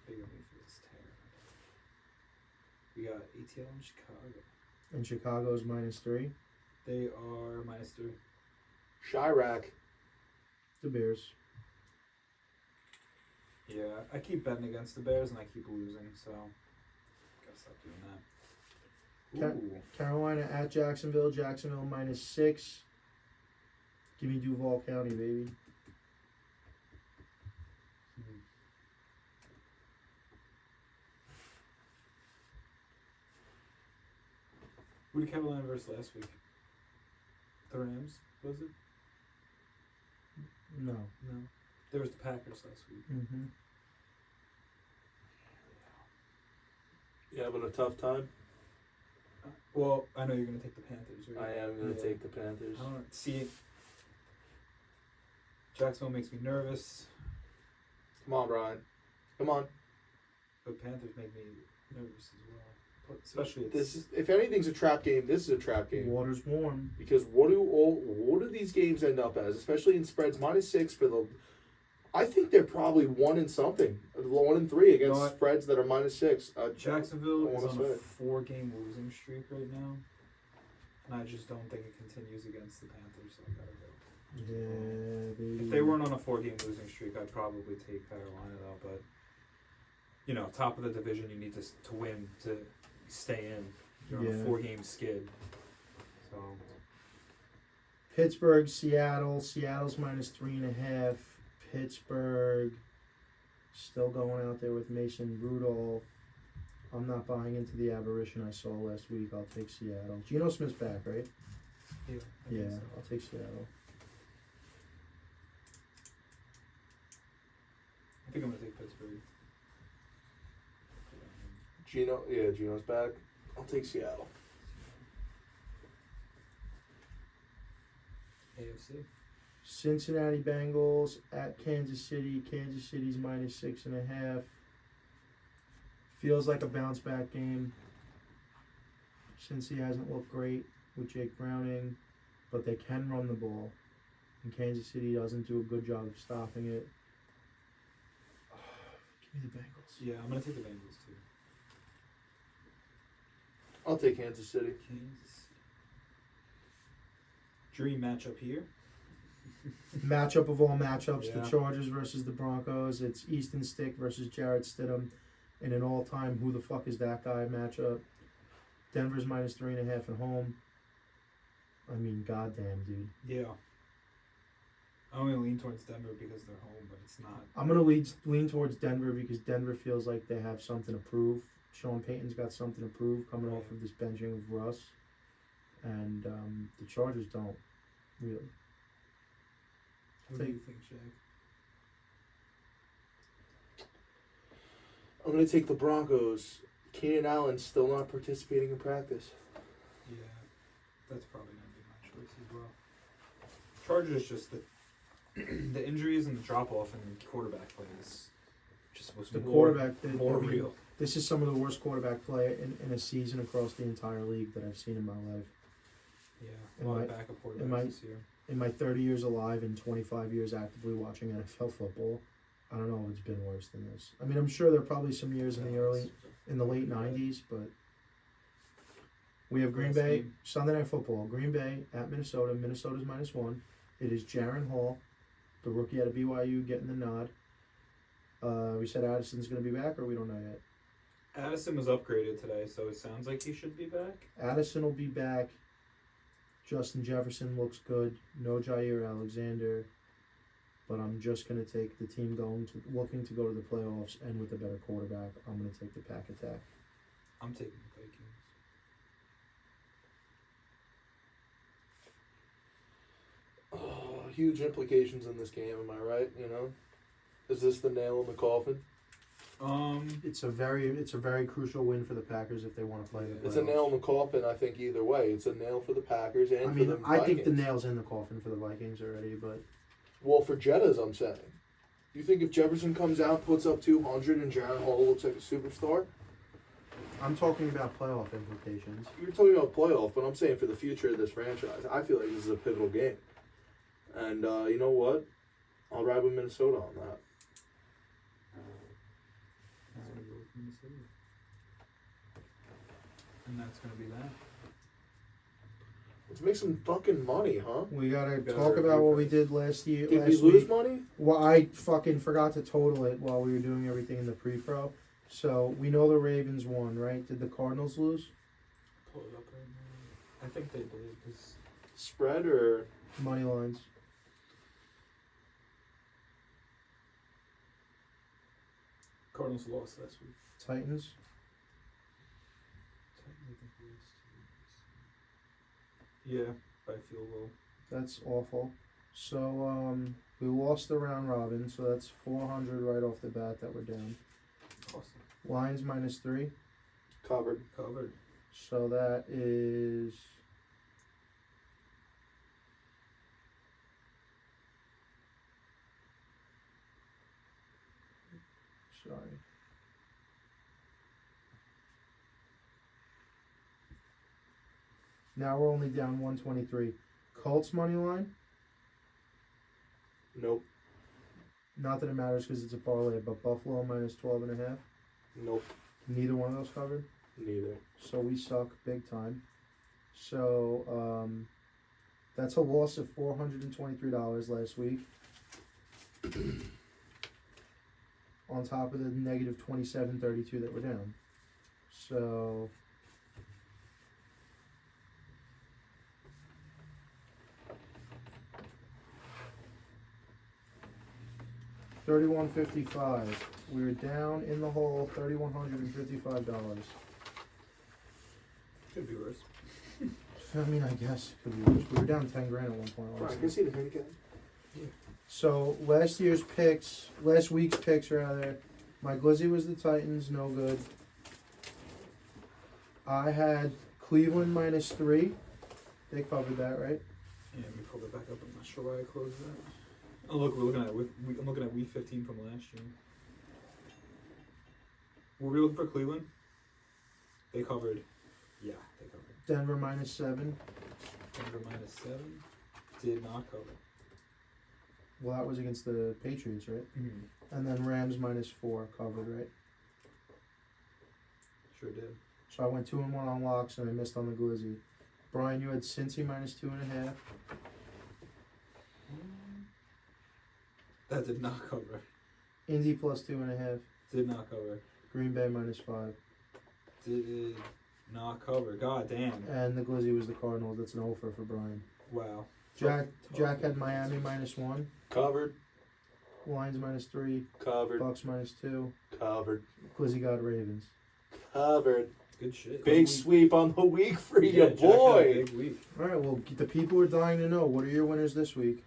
Bigger me for this tear. We got ATL in Chicago. And Chicago's -3. They are -3. Chirac. The Bears. Yeah, I keep betting against the Bears and I keep losing, so gotta stop doing that. Ca- Ooh, Carolina at Jacksonville. Jacksonville -6. Give me Duval County, baby. who did Carolina versus last week? The Rams, was it? No. No. There was the Packers last week. Mm-hmm. You having a tough time? Well, I know you're gonna take the Panthers, right? I am going to Yeah. take the Panthers. I don't see. Jacksonville makes me nervous, Come on, Bryan. Come on. but Panthers make me nervous as well. Especially it's, This is, if anything's a trap game, this is a trap game. Water's warm. Because what do these games end up as? Especially in spreads -6 for the. I think they're probably 1 in something, 1 in 3 against No, I- spreads that are -6. Jacksonville I is wanna on a say. 4-game losing streak right now, and I just don't think it continues against the Panthers. So I gotta go. Yeah, baby. If they weren't on a 4-game losing streak, I'd probably take Carolina though. But you know, top of the division, you need to win to stay in. You're on a Yeah. 4-game skid. So Pittsburgh, Seattle. Seattle's -3.5. Pittsburgh still going out there with Mason Rudolph. I'm not buying into the aberration I saw last week. I'll take Seattle. Geno Smith's back, right? Yeah. I Yeah, think so. I'll take Seattle. I think I'm gonna take Pittsburgh. Geno's back. I'll take Seattle. AFC. Cincinnati Bengals at Kansas City. Kansas City's -6.5. Feels like a bounce back game. Cincy hasn't looked great with Jake Browning, but they can run the ball. And Kansas City doesn't do a good job of stopping it. Give me the Bengals. Yeah, I'm gonna take the Bengals too. I'll take Kansas City. Kansas. Dream matchup here. Matchup of all matchups, Yeah. the Chargers versus the Broncos. It's Easton Stick versus Jarrett Stidham in an all-time who the fuck is that guy matchup. Denver's -3.5 at home. I mean, goddamn, dude. Yeah. I only lean towards Denver because they're home, but it's not. I'm gonna lean towards Denver because Denver feels like they have something to prove. Sean Payton's got something to prove coming off of this benching of Russ, and the Chargers don't really. What do you think, Shaq? I'm going to take the Broncos. Keenan Allen's still not participating in practice. Yeah, that's probably gonna be my choice as well. Chargers just the injuries and the drop off in quarterback play is just was The more, quarterback, more real. This is some of the worst quarterback play in a season across the entire league that I've seen in my life. Yeah, In a lot my- of backup in quarterbacks my- this year. In my 30 years alive and 25 years actively watching NFL football, I don't know if it's been worse than this. I mean, I'm sure there are probably some years in the late 90s, but we have Green Great Bay, scheme. Sunday Night Football, Green Bay at Minnesota. Minnesota's -1. It is Jaron Hall, the rookie out of BYU, getting the nod. We said Addison's going to be back, or we don't know yet. Addison was upgraded today, so it sounds like he should be back. Addison will be back. Justin Jefferson looks good. No Jair Alexander. But I'm just going to take the team looking to go to the playoffs and with a better quarterback. I'm going to take the Pack Attack. I'm taking the Vikings. Oh, huge implications in this game, am I right? You know? Is this the nail in the coffin? It's a very crucial win for the Packers if they want to play the playoffs. It's a nail in the coffin, I think, either way. It's a nail for the Packers and I mean, for the I Vikings. think the nail's in the coffin for the Vikings already, but Well, for Jettas, I'm saying. You think if Jefferson comes out, puts up 200, and Jaron Hall looks like a superstar? I'm talking about playoff implications. You're talking about playoff, but I'm saying for the future of this franchise. I feel like this is a pivotal game. And you know what? I'll ride with Minnesota on that. I'm gonna go with Minnesota. And that's gonna be that. Let's make some fucking money, huh? We gotta Gotta talk about review what we first. did last Did we last lose week. money? Well, I fucking forgot to total it while we were doing everything in the pre-pro. So we know the Ravens won, right? Did the Cardinals lose? Pull it up right now. I think they did because Spread or Money lines. Cardinals lost last week. Titans. Yeah, by field goal. That's awful. So we lost the round robin, so that's 400 right off the bat that we're down. Awesome. Lions -3. covered? Covered. So that is sorry. Now we're only down 123. Colts money line. Nope. Not that it matters because it's a parlay, but Buffalo -12.5. Nope. Neither one of those covered. Neither. So we suck big time. So that's a loss of $423 last week. On top of the negative 27.32 that we're down. So $31.55. We're down in the hole $3,155. Could be worse. I mean, I guess it could be worse. We were down 10 grand at one point. Right, last can you see the handicap? So last week's picks rather. My glizzy was the Titans, no good. I had Cleveland -3. They covered that, right? Yeah, let me pull it back up. I'm not sure why I closed that. Oh look, I'm looking at week 15 from last year. Were we looking for Cleveland? They covered. Yeah, they covered. Denver -7. Denver -7. Did not cover. Well, that was against the Patriots, right? Mm-hmm. And then Rams -4 covered, right? Sure did. So I went 2-1 on locks and I missed on the glizzy. Brian, you had Cincy -2.5. That did not cover. Indy +2.5. Did not cover. Green Bay -5. Did not cover. God damn. And the glizzy was the Cardinals. That's an offer for Brian. Wow. Jack had Miami -1. Covered. Lions -3. Covered. Bucks -2. Covered. Glizzy got Ravens. Covered. Good shit. Big sweep on the week for you, Jack had a boy. big week. All right. Well, the people are dying to know. What are your winners this week?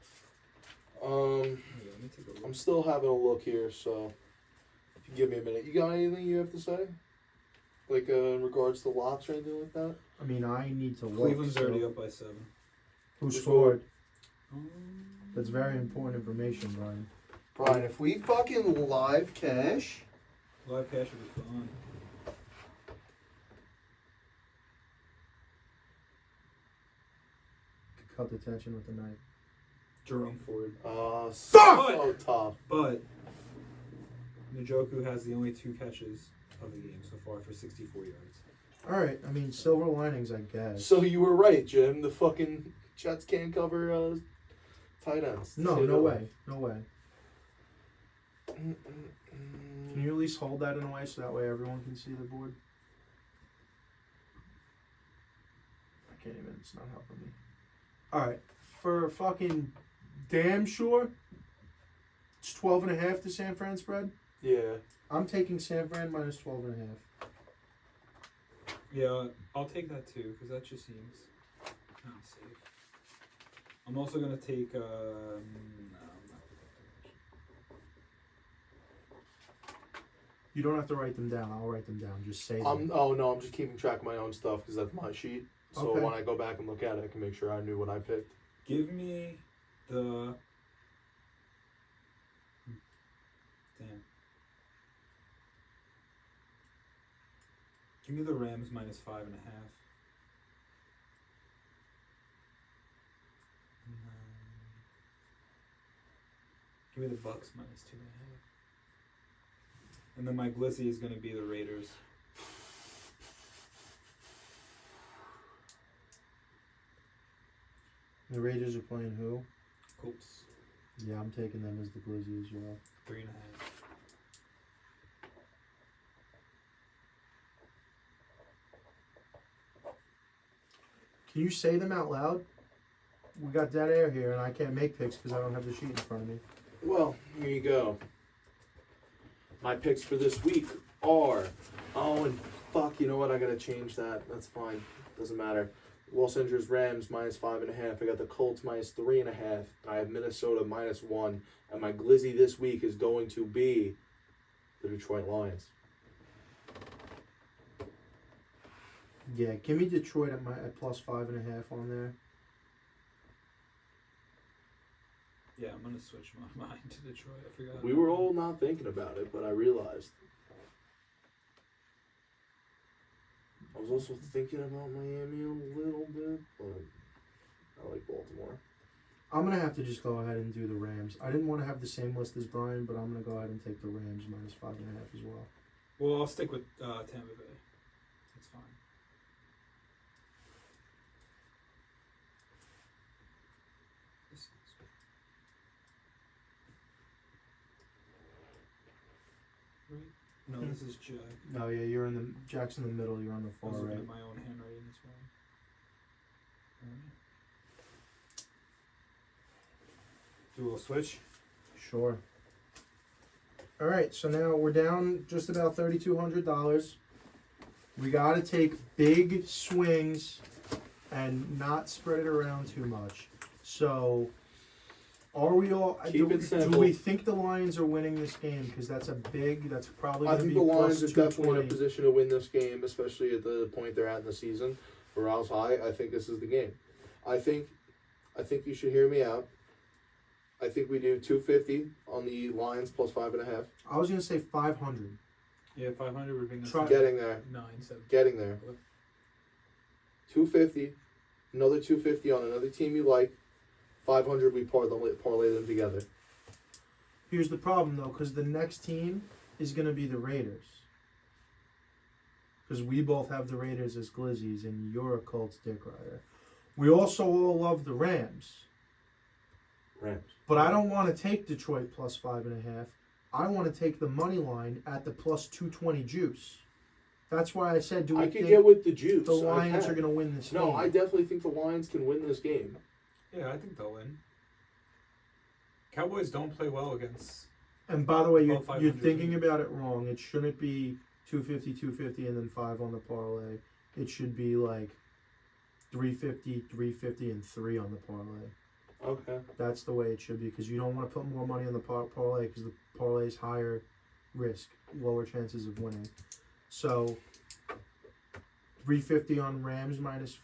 Yeah, let me take a look. I'm still having a look here, so if you give me a minute. You got anything you have to say? Like in regards to locks or anything like that? I mean, I need to look. Cleveland's so- already up by 7. Who Who scored? Um, That's very important information, Brian. Brian, if we fucking live cash. Live cash would be fun. Could cut the tension with the knife. Jerome Ford. So tough. But Njoku has the only 2 catches of the game so far for 64 yards. All right. I mean, silver linings, I guess. So you were right, Jim. The fucking Jets can't cover tight ends. No, Say no that. way. No way. Can you at least hold that in a way so that way everyone can see the board? I can't even. It's not helping me. All right. For fucking damn sure, it's 12.5 to San Fran spread. Yeah. I'm taking San Fran -12.5. Yeah, I'll take that too because that just seems kind of safe. I'm also gonna take. No, I'm not You don't have to write them down. I'll write them down. Just say them. I'm just keeping track of my own stuff because that's my sheet. So Okay. when I go back and look at it, I can make sure I knew what I picked. Give me the. Damn. Give me the Rams -5.5. Give me the Bucks -2.5. And then my glizzy is going to be the Raiders. The Raiders are playing who? Colts Yeah, I'm taking them as the glizzy as well. 3.5. Can you say them out loud? We got dead air here, and I can't make picks because I don't have the sheet in front of me. Well, here you go. My picks for this week are. Oh, and fuck, you know what? I gotta change that. That's fine. Doesn't matter. Los Angeles Rams -5.5. I got the Colts -3.5. I have Minnesota -1. And my glizzy this week is going to be the Detroit Lions. Yeah, give me Detroit at +5.5 on there. Yeah, I'm going to switch my mind to Detroit. I forgot. We were all not thinking about it, but I realized. I was also thinking about Miami a little bit, but I like Baltimore. I'm going to have to just go ahead and do the Rams. I didn't want to have the same list as Brian, but I'm going to go ahead and take the Rams -5.5 as well. Well, I'll stick with Tampa Bay. That's fine. Right? No, this is Jack. No, yeah, you're in the Jack's in the middle. You're on the I far was looking right. at my own handwriting as well. Alright. Do a little switch. Sure. All right, so now we're down just about $3,200. We got to take big swings and not spread it around too much. So, are we all? Keep it Do simple. we think the Lions are winning this game? Because that's probably I going to think be the Lions plus are definitely in a 220. position to win this game, especially at the point they're at in the season. Morale's high. I think this is the game. I think you should hear me out. I think we do 250 on the Lions plus 5.5. I was going to say 500. Yeah, 500 would bring us Try- to Getting there. 9, 7. Getting there. 250. Another 250 on another team you like. 500 we parlay them together. Here's the problem though, because the next team is going to be the Raiders. Because we both have the Raiders as glizzies, and you're a Colts dick rider. We also all love the Rams. Rams. But I don't want to take Detroit plus 5.5. I want to take the money line at the plus 220 juice. That's why I said, do we I could think get with the juice. the Lions I are can. going to win this game? No, I definitely think the Lions can win this game. Yeah, I think they'll win. Cowboys don't play well against. And by the way, you're 500. thinking about it wrong. It shouldn't be 250, 250, and then 5 on the parlay. It should be like 350, 350, and 3 on the parlay. Okay. That's the way it should be, because you don't want to put more money on the parlay, because the parlay is higher risk, lower chances of winning. So 350 on Rams minus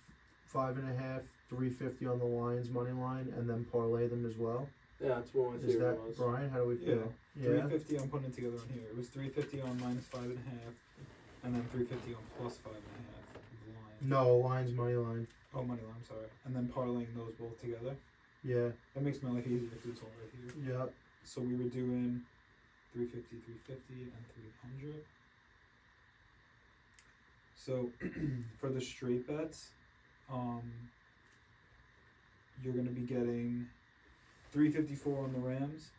5.5, 350 on the Lions money line, and then parlay them as well. Yeah, that's what my Is theory that was. Brian? How do we feel? 350 I'm putting it together on here. It was 350 on minus 5.5, and then 350 on plus 5.5. Lions. No, Lions money line. Oh, money line, sorry. And then parlaying those both together. Yeah. That makes my life easier because it's all right here. Yep. So we were doing 350, 350, and 300. So for the straight bets, you're going to be getting 354 on the Rams,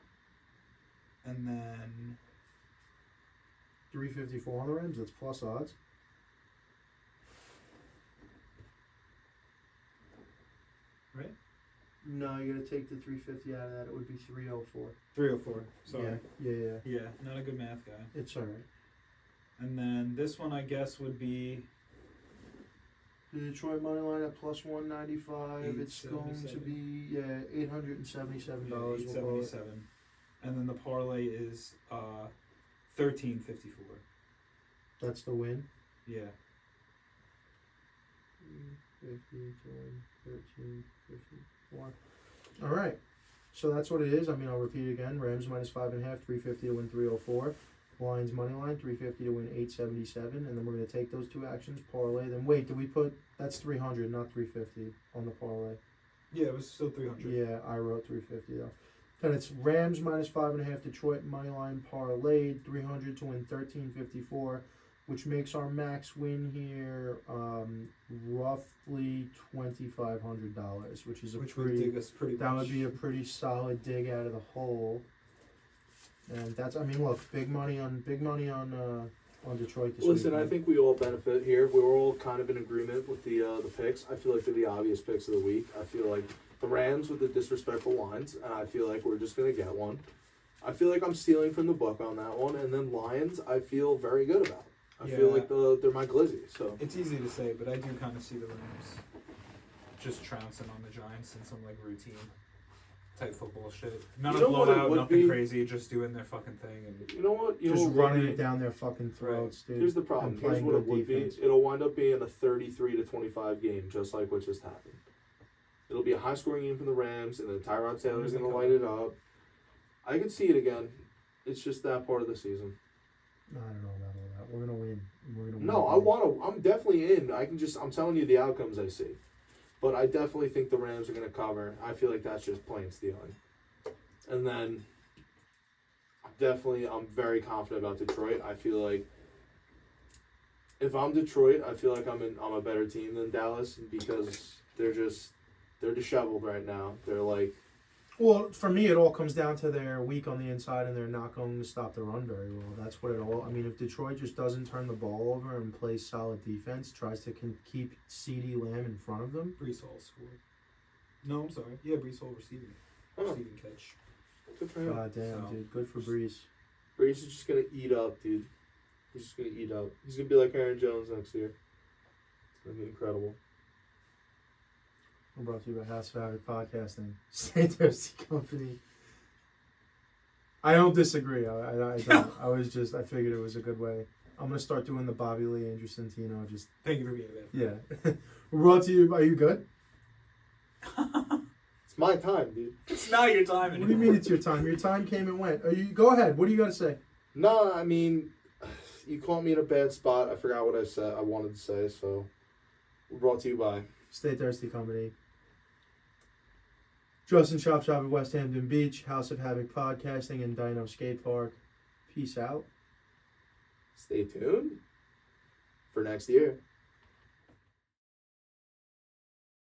and then 354 on the Rams. That's plus odds. right? No, you gotta take the 350 out of that. It would be 304. 304. Sorry. Yeah. Yeah, not a good math guy. It's alright. And then this one, I guess, would be The Detroit money line at plus 195. It's going to 877. be $877. yeah, We'll call it. 877. And then the parlay is 1354. That's the win. Yeah. 50, 10, 13, 54. All right. So that's what it is. I mean, I'll repeat it again. Rams minus 5.5, 350 to win 304. Lions money line 350 to win 877, and then we're gonna take those two actions, parlay. Then wait, did we put that's 300, not 350 on the parlay? Yeah, it was still 300. Yeah, I wrote 350 though. Then it's Rams minus 5.5, Detroit money line parlayed 300 to win 1354, which makes our max win here roughly $2,500, which is a Which would pretty. dig us pretty That much. would be a pretty solid dig out of the hole. And that's, I mean, look, big money on Detroit this Listen, week. I think we all benefit here. We're all kind of in agreement with the picks. I feel like they're the obvious picks of the week. I feel like the Rams with the disrespectful lines, and I feel like we're just going to get one. I feel like I'm stealing from the book on that one. And then Lions, I feel very good about. I feel Yeah. like they're my glizzy. So It's easy to say, but I do kind of see the Rams just trouncing on the Giants in some like routine type football shit. Not You a know what it blowout, would nothing be? crazy, just doing their fucking thing. And you know what? You just know what running would it be? down their fucking throats, dude. Here's the problem. And Here's playing what it good would defense. be. It'll wind up being a 33-25 game, just like what just happened. It'll be a high-scoring game for the Rams, and then Tyrod Taylor's going to light it up. I can see it again. It's just that part of the season. I don't know about all that. We're gonna win. We're gonna win. No, I want to. I'm definitely in. I'm telling you the outcomes I see. But I definitely think the Rams are going to cover. I feel like that's just plain stealing. And then, I'm very confident about Detroit. I feel like if I'm Detroit, I feel like I'm a better team than Dallas because they're disheveled right now. They're like, Well, for me, it all comes down to they're weak on the inside and they're not going to stop the run very well. That's what it all. I mean, if Detroit just doesn't turn the ball over and plays solid defense, tries to keep CeeDee Lamb in front of them. Brees Hall scored. No, I'm sorry. Yeah, Brees Hall receiving oh, catch. good for him. God damn, So- dude. Good for Breeze. Brady's just gonna eat up, dude. He's just gonna eat up. He's gonna be like Aaron Jones next year. It's gonna be incredible. I'm brought to you by House of Havoc Podcasting. Stay thirsty, company. I don't disagree. I don't. I figured it was a good way. I'm gonna start doing the Bobby Lee, Andrew Santino. Just Thank you for being there. yeah. We're brought to you. Are you good? It's my time, dude. It's not your time What anymore. do you mean it's your time? Your time came and went. Go ahead. What do you got to say? No, I mean, you caught me in a bad spot. I forgot what I wanted to say, so we're brought to you by Stay thirsty, company. Justin Shop at West Hampton Beach, House of Havoc Podcasting, and Dino Skate Park. Peace out. Stay tuned for next year.